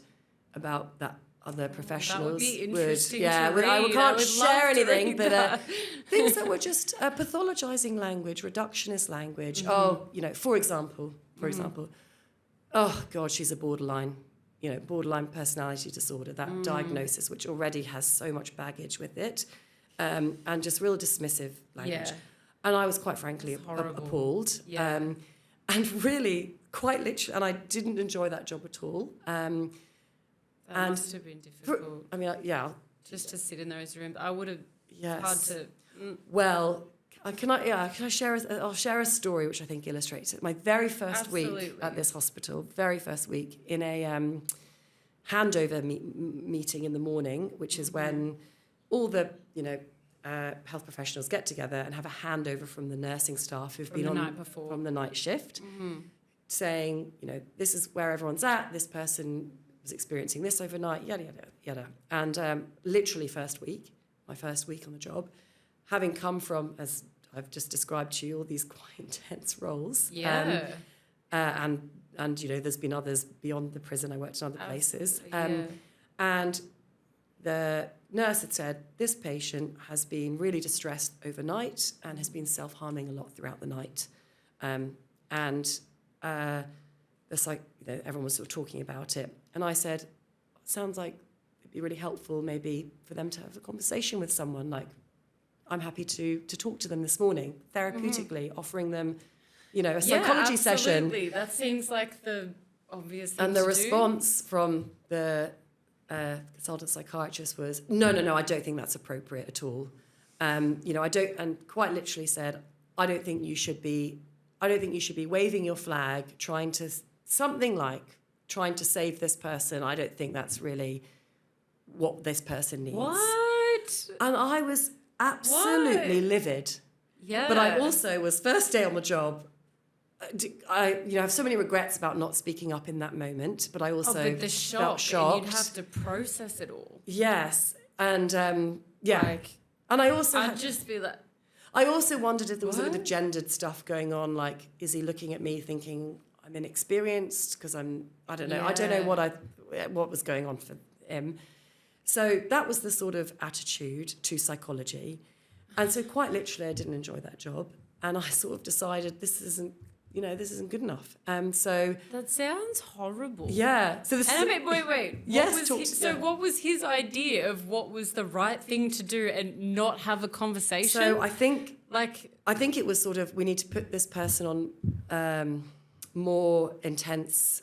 about that other professionals. That would be interesting to read. I can't share anything, but things that were just pathologizing language, reductionist language. For example, oh God, she's a borderline personality disorder. That diagnosis, which already has so much baggage with it, and just real dismissive language. Yeah. And I was quite frankly appalled. Yeah. And really, quite literally, and I didn't enjoy that job at all. That must have been difficult. Just to sit in those rooms. I would have... Yes. Hard to... Well... I'll share a story which I think illustrates it. My very first week at this hospital, very first week, in a handover meeting in the morning, which is when all the health professionals get together and have a handover from the nursing staff who've been on from the night shift, saying, this is where everyone's at. This person was experiencing this overnight, yada yada yada. And literally my first week on the job, having come from, as I've just described to you, all these quite intense roles. Yeah. And there's been others beyond the prison. I worked in other places. And the nurse had said, this patient has been really distressed overnight and has been self-harming a lot throughout the night. Everyone was sort of talking about it. And I said, sounds like it'd be really helpful maybe for them to have a conversation with someone, like, I'm happy to talk to them this morning, therapeutically, offering them, a psychology session. Absolutely. That seems like the obvious thing and the response from the consultant psychiatrist was, no, I don't think that's appropriate at all. I don't, and quite literally said, I don't think you should be waving your flag, trying to save this person. I don't think that's really what this person needs. What? And I was absolutely livid. Yeah. But I also was first day on the job. I have so many regrets about not speaking up in that moment, but I also felt shocked. And you'd have to process it all. Yes. And and I also I'd just be like, I also wondered if there was a bit of gendered stuff going on, like, is he looking at me thinking I'm inexperienced because I don't know. Yeah. I don't know what was going on for him. So that was the sort of attitude to psychology. And so quite literally I didn't enjoy that job. And I sort of decided this isn't good enough. So that sounds horrible. Yeah. So wait. Yes. What was his idea of what was the right thing to do and not have a conversation? So I think it was sort of, we need to put this person on more intense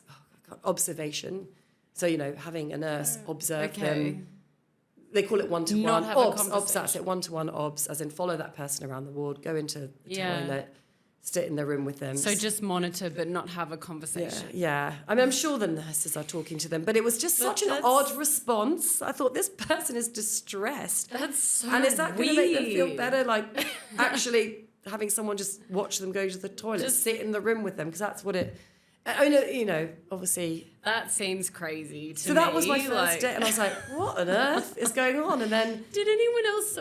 observation. So, having a nurse observe them. They call it one-to-one obs. That's it, one-to-one obs, as in follow that person around the ward, go into the toilet, sit in the room with them. So just monitor but not have a conversation. Yeah. I mean, I'm sure the nurses are talking to them, but it was just such an odd response. I thought, this person is distressed. That's so And is that going to make them feel better, like actually having someone just watch them go to the toilet, sit in the room with them, because that's what it... obviously... That seems crazy to me. So that was my first day, and I was like, what on earth is going on? And then... Did anyone else,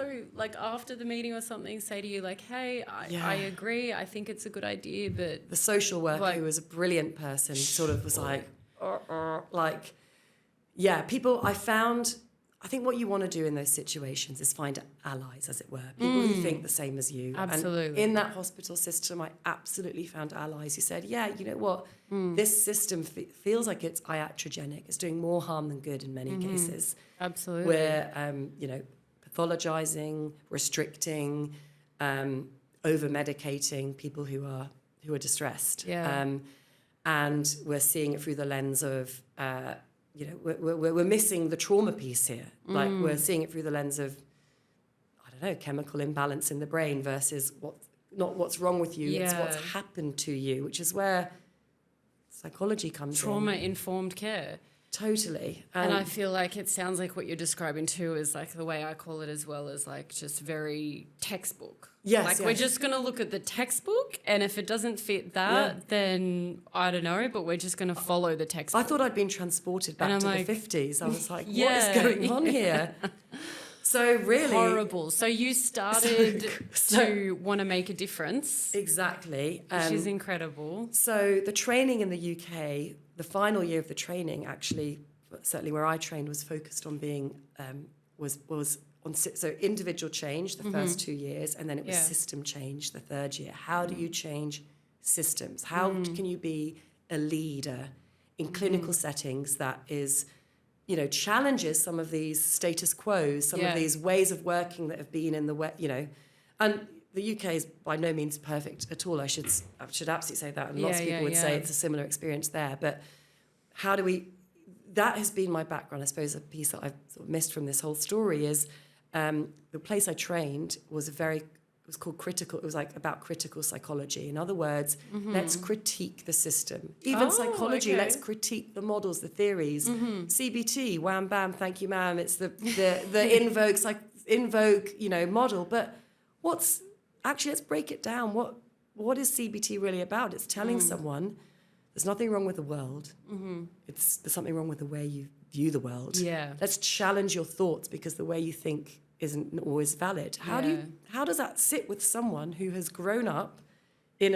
after the meeting or something, say to you, like, hey, I agree, I think it's a good idea, but... The social worker, who was a brilliant person, sort of was like, people, I found I think what you want to do in those situations is find allies, as it were, people who think the same as you. Absolutely. And in that hospital system, I absolutely found allies who said, yeah, you know what, this system feels like it's iatrogenic. It's doing more harm than good in many cases. Absolutely. We're, pathologizing, restricting, over-medicating people who are distressed. Yeah. And we're seeing it through the lens of... we're missing the trauma piece here. Like we're seeing it through the lens of, I don't know, chemical imbalance in the brain versus not what's wrong with you, it's what's happened to you, which is where psychology comes in. Trauma-informed care. Totally. And I feel like it sounds like what you're describing too is like the way I call it as well as like just very textbook. Yes. Like we're just going to look at the textbook and if it doesn't fit that, then I don't know, but we're just going to follow the textbook. I thought I'd been transported back to the 50s. I was like, what is going on here? So really... Horrible. So you started to want to make a difference. Exactly. Which is incredible. So the training in the UK, the final year of the training, actually, certainly where I trained, was focused on being, so individual change the first 2 years, and then it was system change the third year. How do you change systems? How can you be a leader in clinical settings that is... challenges some of these status quos, some of these ways of working that have been in the way, and the UK is by no means perfect at all. I should absolutely say that, and lots of people would say it's a similar experience there. But how do we? That has been my background. I suppose a piece that I've sort of missed from this whole story is the place I trained was called critical. It was like about critical psychology. In other words, let's critique the system. Even psychology, let's critique the models, the theories. CBT, wham bam, thank you, ma'am. It's the in vogue, model. But let's break it down. What is CBT really about? It's telling someone there's nothing wrong with the world. There's something wrong with the way you view the world. Yeah. Let's challenge your thoughts because the way you think isn't always valid. How does that sit with someone who has grown up in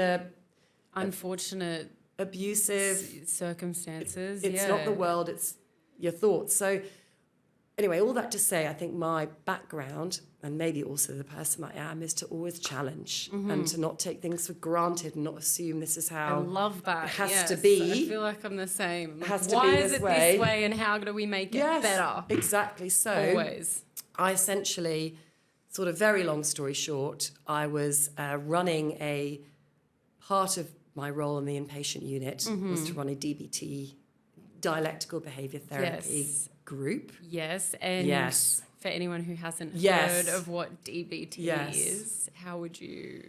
unfortunate abusive circumstances? It's not the world, it's your thoughts. So anyway, all that to say, I think my background and maybe also the person I am is to always challenge and to not take things for granted and not assume this is how I love that. It has to be. I feel like I'm the same. It has to Why be is it way. this way and how do we make it better? Exactly. So always. I essentially, sort of very long story short, I was running a part of my role in the inpatient unit was to run a DBT, dialectical behaviour therapy group. Yes, and for anyone who hasn't heard of what DBT is, how would you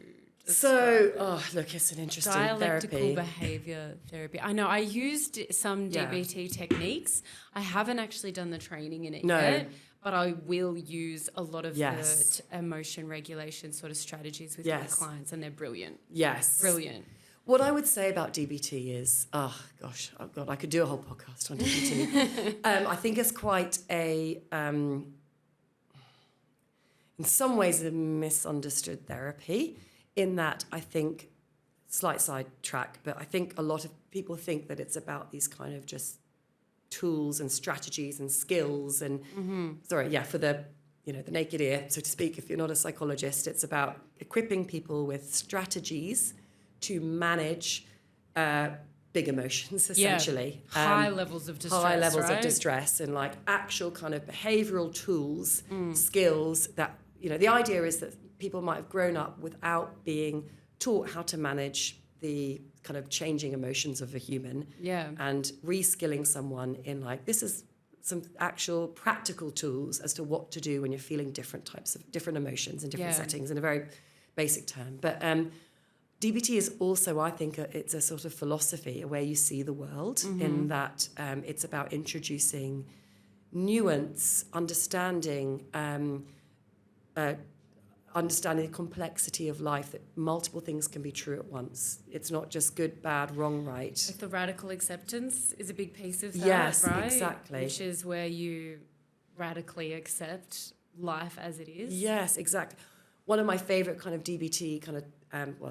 look, it's an interesting dialectical behaviour therapy. I know I used some DBT techniques. I haven't actually done the training in it yet. But I will use a lot of the emotion regulation sort of strategies with my clients, and they're brilliant. Yes. Brilliant. What I would say about DBT is, I could do a whole podcast on DBT. I think it's quite in some ways, a misunderstood therapy in that I think, slight sidetrack, but I think a lot of people think that it's about these kind of just tools and strategies and skills and for the the naked ear, so to speak, if you're not a psychologist, it's about equipping people with strategies to manage big emotions, essentially. High levels of distress, of distress and like actual kind of behavioral tools, skills that, the idea is that people might have grown up without being taught how to manage the kind of changing emotions of a human and reskilling someone in like, this is some actual practical tools as to what to do when you're feeling different emotions in different settings in a very basic term. But DBT is also, I think, it's a sort of philosophy, a way you see the world, in that it's about introducing nuance, understanding the complexity of life, that multiple things can be true at once. It's not just good, bad, wrong, right. Like the radical acceptance is a big piece of that, yes, right? Exactly. Which is where you radically accept life as it is. Yes, exactly. One of my favourite kind of DBT kind of,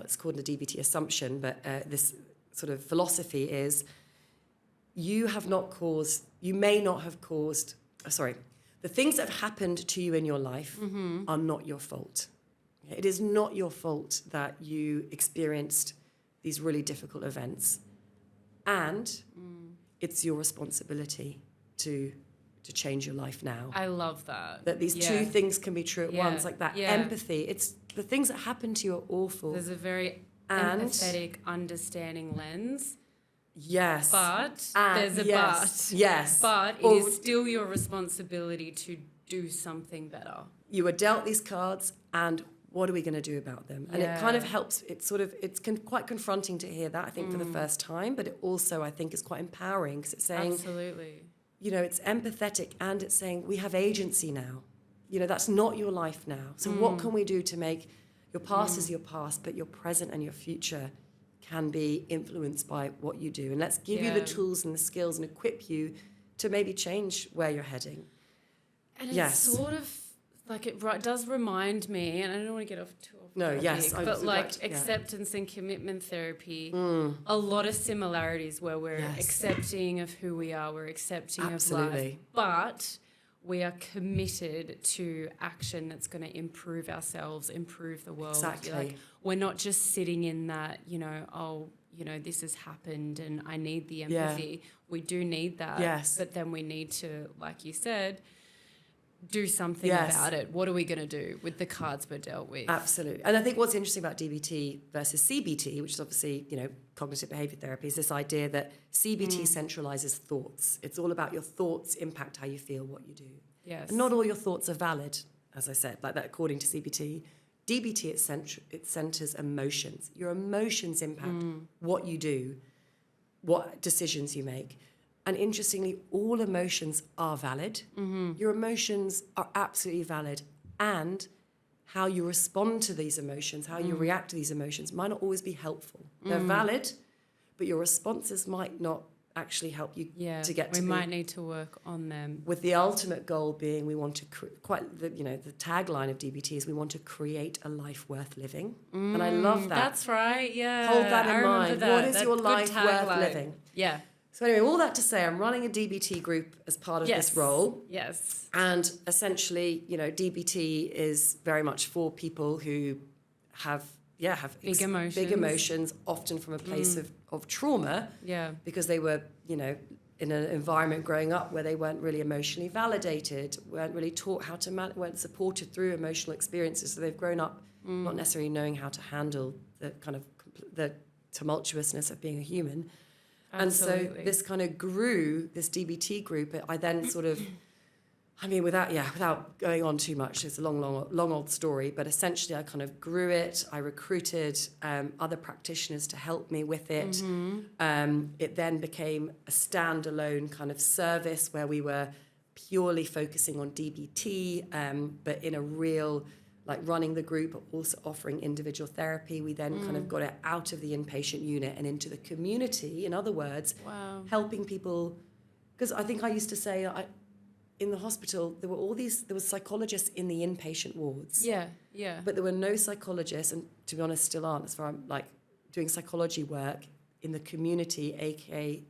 it's called the DBT assumption, but this sort of philosophy is you may not have caused, the things that have happened to you in your life are not your fault. It is not your fault that you experienced these really difficult events. And it's your responsibility to change your life now. I love that. That these two things can be true at once, like that empathy. It's the things that happen to you are awful. There's a very empathetic, understanding lens. Yes. But there's a but. Yes. But it is still your responsibility to do something better. You were dealt these cards, and what are we going to do about them? And it kind of helps. It's quite confronting to hear that, I think, for the first time. But it also, I think, is quite empowering because it's saying, absolutely, you know, it's empathetic and it's saying we have agency now. You know, that's not your life now. So what can we do to make your past is your past, but your present and your future can be influenced by what you do. And let's give you the tools and the skills and equip you to maybe change where you're heading. And it's sort of like it does remind me, and I don't want to get off too off topic, but like acceptance and commitment therapy, a lot of similarities where we're accepting of who we are, we're accepting of life, but we are committed to action that's going to improve ourselves, improve the world. Exactly. Like, we're not just sitting in that, you know, this has happened and I need the empathy. Yeah. We do need that. Yes. But then we need to, like you said, do something about it. What are we going to do with the cards we're dealt with? Absolutely. And I think what's interesting about DBT versus CBT, which is obviously, you know, cognitive behavior therapy, is this idea that CBT centralizes thoughts. It's all about your thoughts impact how you feel, what you do. Yes. And not all your thoughts are valid, as I said, like that according to CBT. DBT, it centers emotions. Your emotions impact what you do, what decisions you make. And interestingly, all emotions are valid. Your emotions are absolutely valid. And how you respond to these emotions, how you react to these emotions might not always be helpful. They're valid, but your responses might not actually help you to get to we might need to work on them. With the ultimate goal being we want to, the tagline of DBT is we want to create a life worth living. And I love that. That's right, yeah. Hold that in mind. That. What is your life worth living? Yeah. So anyway, all that to say, I'm running a DBT group as part of this role. Yes. And essentially, you know, DBT is very much for people who have big emotions, often from a place of trauma. Yeah. Because they were, you know, in an environment growing up where they weren't really emotionally validated, weren't really taught how to weren't supported through emotional experiences. So they've grown up not necessarily knowing how to handle the kind of the tumultuousness of being a human. Absolutely. And so this kind of grew, this DBT group. I then sort of, I mean, without going on too much, it's a long old story, but essentially I kind of grew it. I recruited other practitioners to help me with it. It then became a standalone kind of service where we were purely focusing on DBT, but in a real, like running the group, but also offering individual therapy. We then kind of got it out of the inpatient unit and into the community. In other words, helping people, because I think I used to say, in the hospital, there were psychologists in the inpatient wards. Yeah. But there were no psychologists, and to be honest, still aren't, as far as I'm like doing psychology work in the community, aka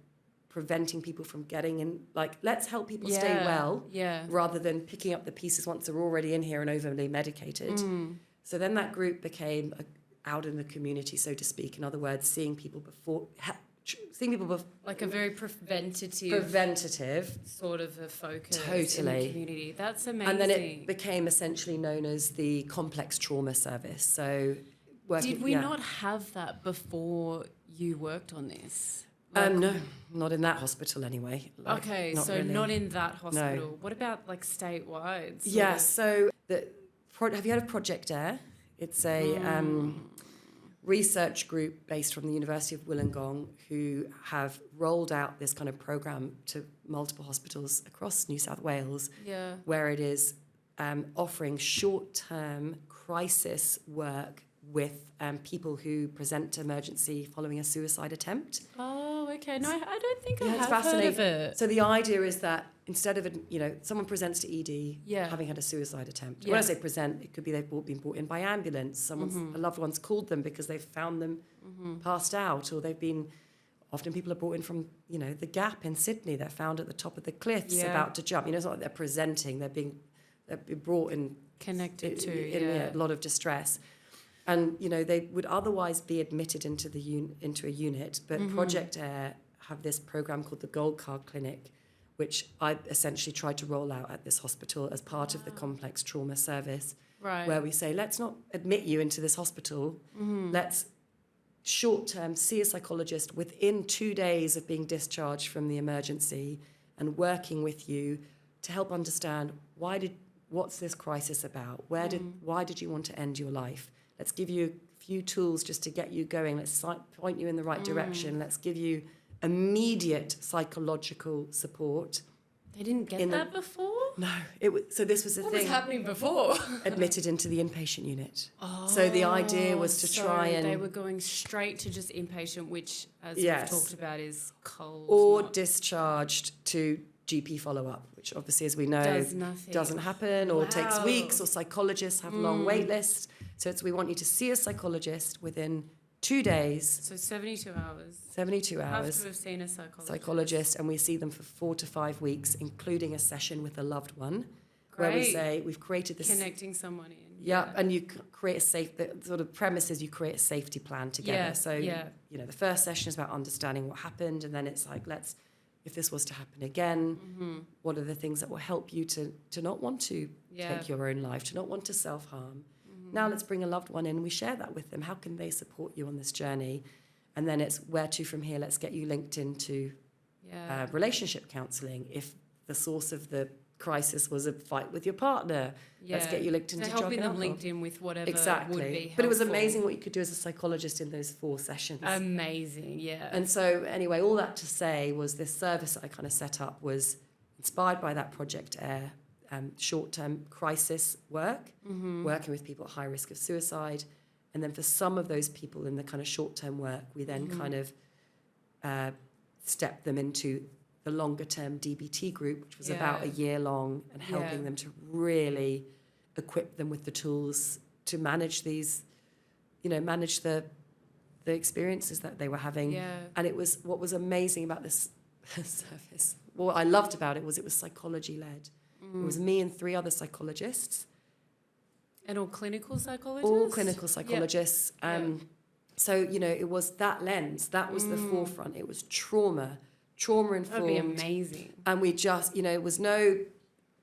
preventing people from getting in, like, let's help people stay well, rather than picking up the pieces once they're already in here and overly medicated. So then that group became out in the community, so to speak. In other words, seeing people before, like a very preventative sort of a focus in the community. That's amazing. And then it became essentially known as the complex trauma service. So did we not have that before you worked on this? No, not in that hospital anyway. Okay, so really. Not in that hospital. No. What about like statewide? Yeah, so have you heard of Project Air? It's a research group based from the University of Wollongong who have rolled out this kind of program to multiple hospitals across New South Wales, where it is offering short-term crisis work with people who present to emergency following a suicide attempt. Oh, okay. No, I don't think I have heard of it. So the idea is that instead of, someone presents to ED having had a suicide attempt. When I say present, it could be they've been brought in by ambulance. A loved one's called them because they've found them passed out, or they've been often people are brought in from, the Gap in Sydney. They're found at the top of the cliffs about to jump. It's not like they're presenting. They're being brought in. Connected to, a lot of distress. And, they would otherwise be admitted into into a unit. But Project AIR have this program called the Gold Card Clinic, which I essentially tried to roll out at this hospital as part of the complex trauma service. Right. Where we say, let's not admit you into this hospital. Let's short-term see a psychologist within 2 days of being discharged from the emergency and working with you to help understand what's this crisis about? Why did you want to end your life? Let's give you a few tools just to get you going. Let's point you in the right direction. Let's give you immediate psychological support. They didn't get that before? No. So this was the thing. What was happening before? Admitted into the inpatient unit. So the idea was to try and... they were going straight to just inpatient, which, as we've talked about, is cold. Or discharged to GP follow-up, which obviously, as we know, doesn't happen or takes weeks, or psychologists have long wait lists. So we want you to see a psychologist within 2 days. So 72 hours. 72 hours. Have to have seen a psychologist, and we see them for 4 to 5 weeks, including a session with a loved one. Great. Where we say, we've created this... Connecting someone in. Yeah, and you create the sort of premise is you create a safety plan together. The first session is about understanding what happened, and then it's like, if this was to happen again, what are the things that will help you to not want to take your own life, to not want to self-harm? Now let's bring a loved one in. We share that with them. How can they support you on this journey? And then it's where to from here. Let's get you linked into relationship counselling. If the source of the crisis was a fight with your partner, let's get you linked into drug and alcohol. Helping them linked in with whatever would be helpful. But it was amazing what you could do as a psychologist in those 4 sessions. Amazing, yeah. And so anyway, all that to say was this service that I kind of set up was inspired by that Project AIR short-term crisis work, working with people at high risk of suicide. And then for some of those people in the kind of short-term work, we then kind of stepped them into the longer-term DBT group, which was about a year long, and helping them to really equip them with the tools to manage these, manage the experiences that they were having. Yeah. And it was, what was amazing about this service, what I loved about it was psychology-led. It was me and 3 other psychologists. And all clinical psychologists? All clinical psychologists. So, it was that lens. That was the forefront. It was trauma-informed. That'd be amazing. And we just, it was no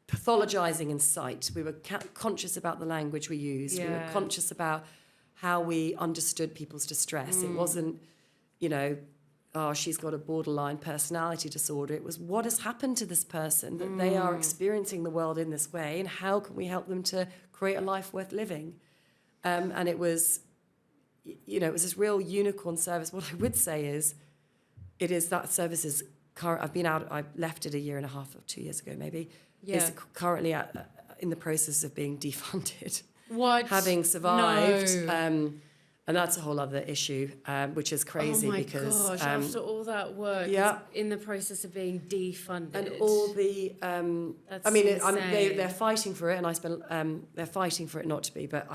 pathologizing in sight. We were conscious about the language we used. We were conscious about how we understood people's distress. It wasn't, she's got a borderline personality disorder. It was, what has happened to this person that they are experiencing the world in this way, and how can we help them to create a life worth living? And it was, it was this real unicorn service. What I would say is, that service is I left it 1.5 years or 2 years ago, maybe. Yeah. It's currently in the process of being defunded. What? Having survived. No. And that's a whole other issue, which is crazy because... Oh my gosh, after all that work, it's in the process of being defunded. And all the... That's insane. They're fighting for it, and they're fighting for it not to be, but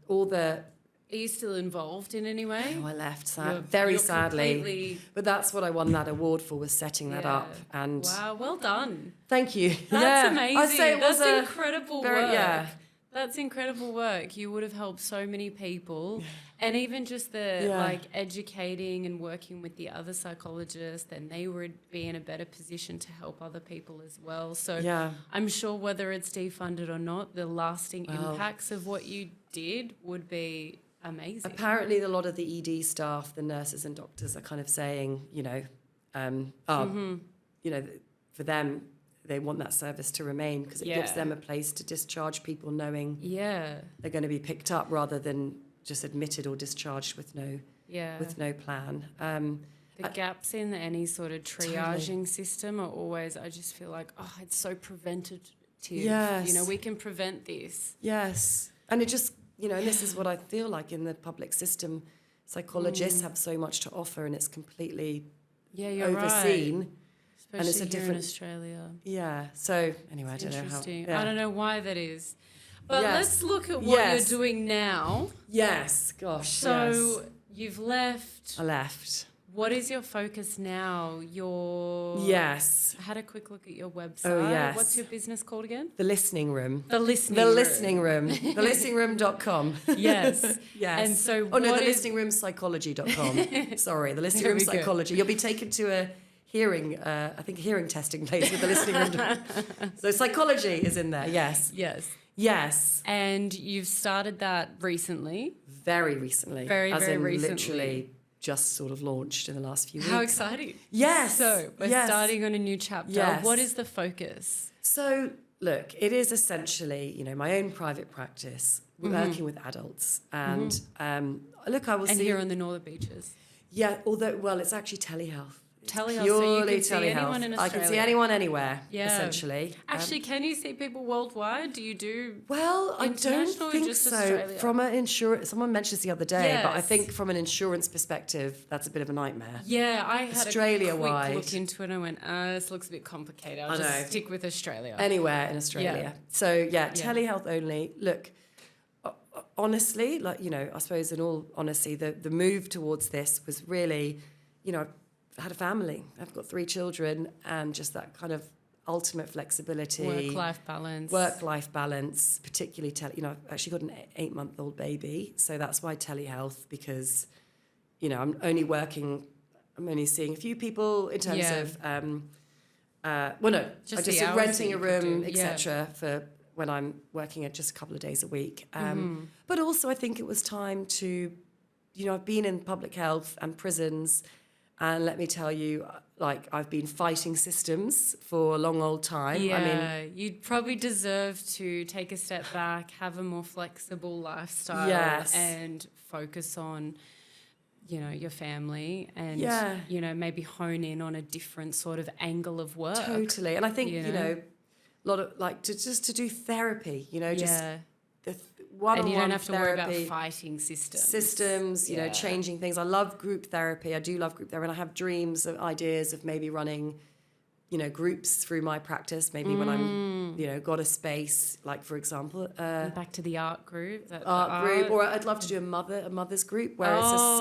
all the... Are you still involved in any way? No, I left very sadly. Completely... But that's what I won that award for, was setting that up. And wow, well done. Thank you. That's amazing. I'd say it was incredible work. Yeah. That's incredible work. You would have helped so many people. And even just the educating and working with the other psychologists, then they would be in a better position to help other people as well. So I'm sure whether it's defunded or not, the lasting impacts of what you did would be amazing. Apparently a lot of the ED staff, the nurses and doctors, are kind of saying, for them, they want that service to remain because it gives them a place to discharge people knowing they're going to be picked up rather than just admitted or discharged with no plan. The gaps in any sort of triaging system are always, I just feel like, it's so preventative. Yes. We can prevent this. Yes. And it just, and this is what I feel like in the public system, psychologists have so much to offer and it's completely overseen. Right. Especially and it's a here different in Australia. Yeah. So anyway, I don't know how. I don't know why that is. But let's look at what you're doing now. Yes. Gosh. So you've left. I left. What is your focus now? Yes. I had a quick look at your website. Oh, yes. What's your business called again? The Listening Room. The Listening Room. thelisteningroom.com. Yes. Yes. And so the listeningroompsychology.com. Sorry, the Listening Room Psychology. You'll be taken to a hearing testing place with the Listening Room. So psychology is in there, yes. Yes. Yes. And you've started that recently? Very recently. Very recently. Literally just sort of launched in the last few weeks. How exciting. Yes. So we're starting on a new chapter. Yes. What is the focus? So, look, it is essentially, my own private practice, working with adults. And look, I will see... And here on the Northern Beaches. Yeah, it's actually telehealth. Telehealth, Purely so you can see anyone in Australia. I can see anyone anywhere, essentially. Actually, can you see people worldwide? Do you do I don't think just so. Australia? From an insurance, someone mentioned this the other day, but I think from an insurance perspective, that's a bit of a nightmare. Yeah, I had Australia-wide. a quick look into it and I went, this looks a bit complicated. I'll just stick with Australia. Anywhere in Australia. Yeah. So, telehealth only. Look, honestly, I suppose in all honesty, the move towards this was really, I had a family. I've got 3 children, and just that kind of ultimate flexibility. Work-life balance, particularly, I've actually got an 8-month-old baby. So that's why telehealth, because, I'm only seeing a few people in terms of, I just renting a room, etc. for when I'm working at just a couple of days a week. But also I think it was time to, I've been in public health and prisons. And let me tell you, I've been fighting systems for a long old time. Yeah, you'd probably deserve to take a step back, have a more flexible lifestyle, and focus on, your family and, maybe hone in on a different sort of angle of work. Totally. And I think, a lot of, to do therapy, just the one-on-one and you don't have to worry therapy, about fighting systems, changing things. I love group therapy. I do love group therapy. And I have dreams of ideas of maybe running, groups through my practice. Maybe when I'm, got a space, like, for example. Back to the art group. Or I'd love to do a mother's group where it's a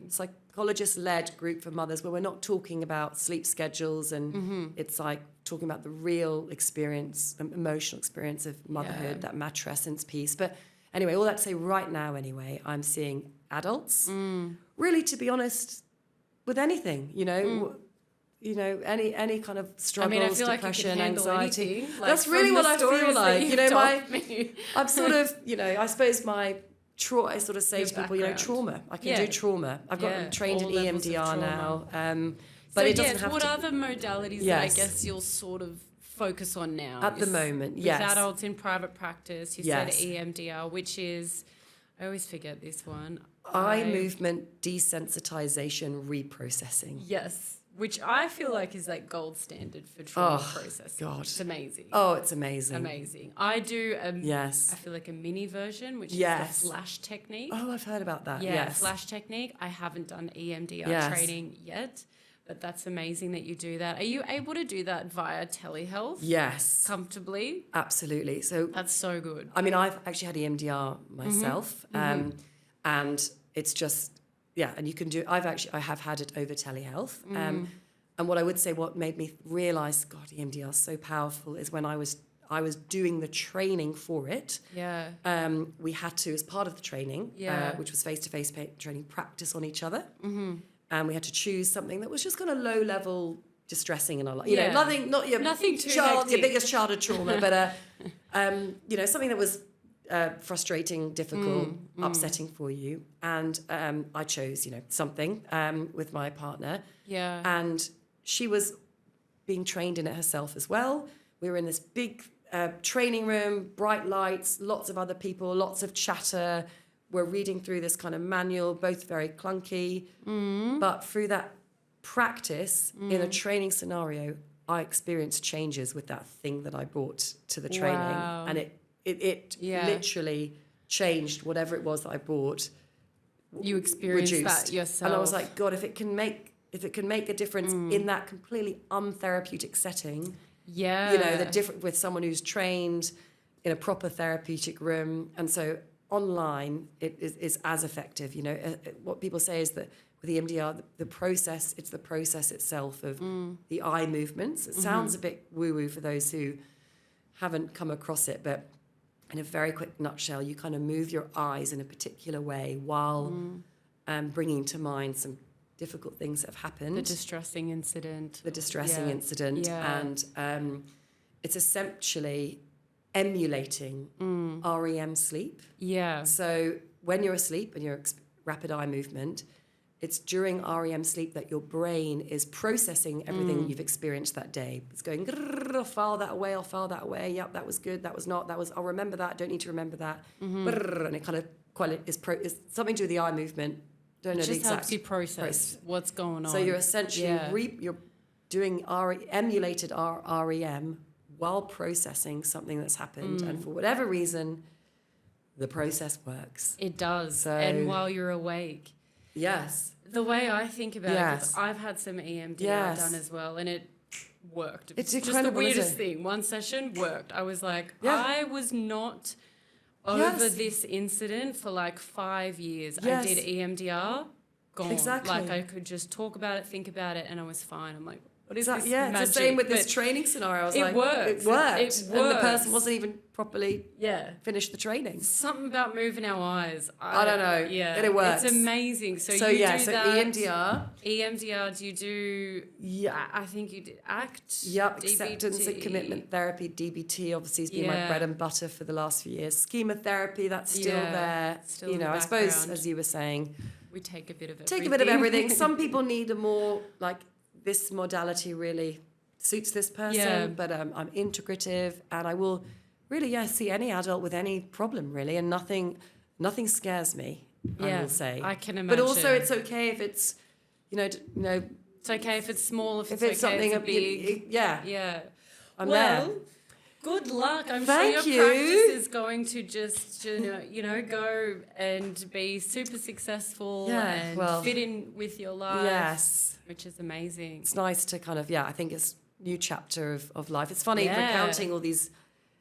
psychologist-led group for mothers where we're not talking about sleep schedules and it's like talking about the real experience, emotional experience of motherhood, that matrescence piece. But anyway, all that to say, right now anyway, I'm seeing adults, really, to be honest, with anything, any kind of struggles, I feel depression, like anxiety. That's really what I feel like. I'm sort of, I suppose I sort of say to people, trauma. I can do trauma. I've got trained in EMDR now. But it doesn't have what to. What other modalities that I guess you'll sort of focus on now? At the moment, with adults in private practice, you said EMDR, which is, I always forget this one. Eye movement desensitization reprocessing. Yes, which I feel like is like gold standard for trauma processing. God. It's amazing. Oh, it's amazing. Amazing. I do, I feel like a mini version, which is the flash technique. Oh, I've heard about that. Yeah, flash technique. I haven't done EMDR training yet. But that's amazing that you do that. Are you able to do that via telehealth? Yes. Comfortably? Absolutely. So that's so good. I mean, I've actually had EMDR myself, and it's just, and you can do, I have had it over telehealth. And what I would say, what made me realise, God, EMDR is so powerful, is when I was doing the training for it. Yeah. We had to, as part of the training, which was face-to-face training, practice on each other. And we had to choose something that was just kind of low level distressing in our life. Nothing too hectic. Your biggest childhood trauma, but something that was frustrating, difficult, upsetting for you. And I chose, something with my partner. Yeah. And she was being trained in it herself as well. We were in this big training room, bright lights, lots of other people, lots of chatter. We're reading through this kind of manual, both very clunky. But through that practice in a training scenario, I experienced changes with that thing that I brought to the training. Wow. And it literally changed whatever it was that I brought. You experienced reduced. that yourself. And I was like, God, if it can make a difference in that completely untherapeutic setting, the different with someone who's trained in a proper therapeutic room. And so online it is as effective. What people say is that with the EMDR, the process, it's the process itself of the eye movements. It sounds a bit woo-woo for those who haven't come across it, but in a very quick nutshell, you kind of move your eyes in a particular way while bringing to mind some difficult things that have happened. The distressing incident. And it's essentially emulating REM sleep. Yeah. So when you're asleep and you're rapid eye movement, it's during REM sleep that your brain is processing everything you've experienced that day. It's going, I'll file that away, yep, that was good, that was not, I'll remember that, don't need to remember that. And it kind of is something to do with the eye movement. Don't know the exact. It just helps you process what's going on. So you're essentially you're doing emulated REM while processing something that's happened. And for whatever reason, the process works. It does. And while you're awake. Yes. The way I think about it, because I've had some EMDR done as well, and it worked. It's just incredible, the weirdest thing. One session worked. I was like, I was not over this incident for like 5 years. I did EMDR, gone. Exactly. Like I could just talk about it, think about it, and I was fine. I'm like, what is this magic? magic? It's the same with this training scenario. I was like, works. It worked. It works. And the person wasn't even properly finished the training. Something about moving our eyes. I don't know. Yeah. But it works. It's amazing. So you do that. EMDR. EMDR, do you do... Yeah. I think you did ACT. Yep, DBT. acceptance and commitment therapy, DBT, obviously has been my bread and butter for the last few years. Schema therapy, that's still there. Still you in know, the I suppose, background. as you were saying... We take a bit of everything. Take a bit of everything. Some people need a more, like, this modality really suits this person, but I'm integrative, and I will really, see any adult with any problem, really, and nothing scares me, I will say. I can imagine. But also it's okay if it's, it's okay if it's small, if it's okay something if big. Yeah. I'm there. there. Good luck. I'm Thank sure your you. practice is going to just, go and be super successful and fit in with your life. Yes. Which is amazing. It's nice to kind of, I think it's a new chapter of life. It's funny recounting all these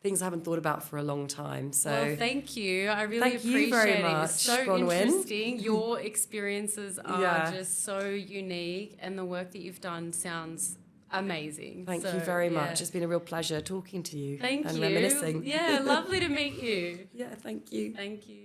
things I haven't thought about for a long time. So well, thank you. I really appreciate you very it. much, It's so Bronwyn. Interesting. Your experiences are just so unique, and the work that you've done sounds amazing. Thank you very much. It's been a real pleasure talking to you. Thank and you. reminiscing. Yeah, lovely to meet you. Yeah, thank you. Thank you.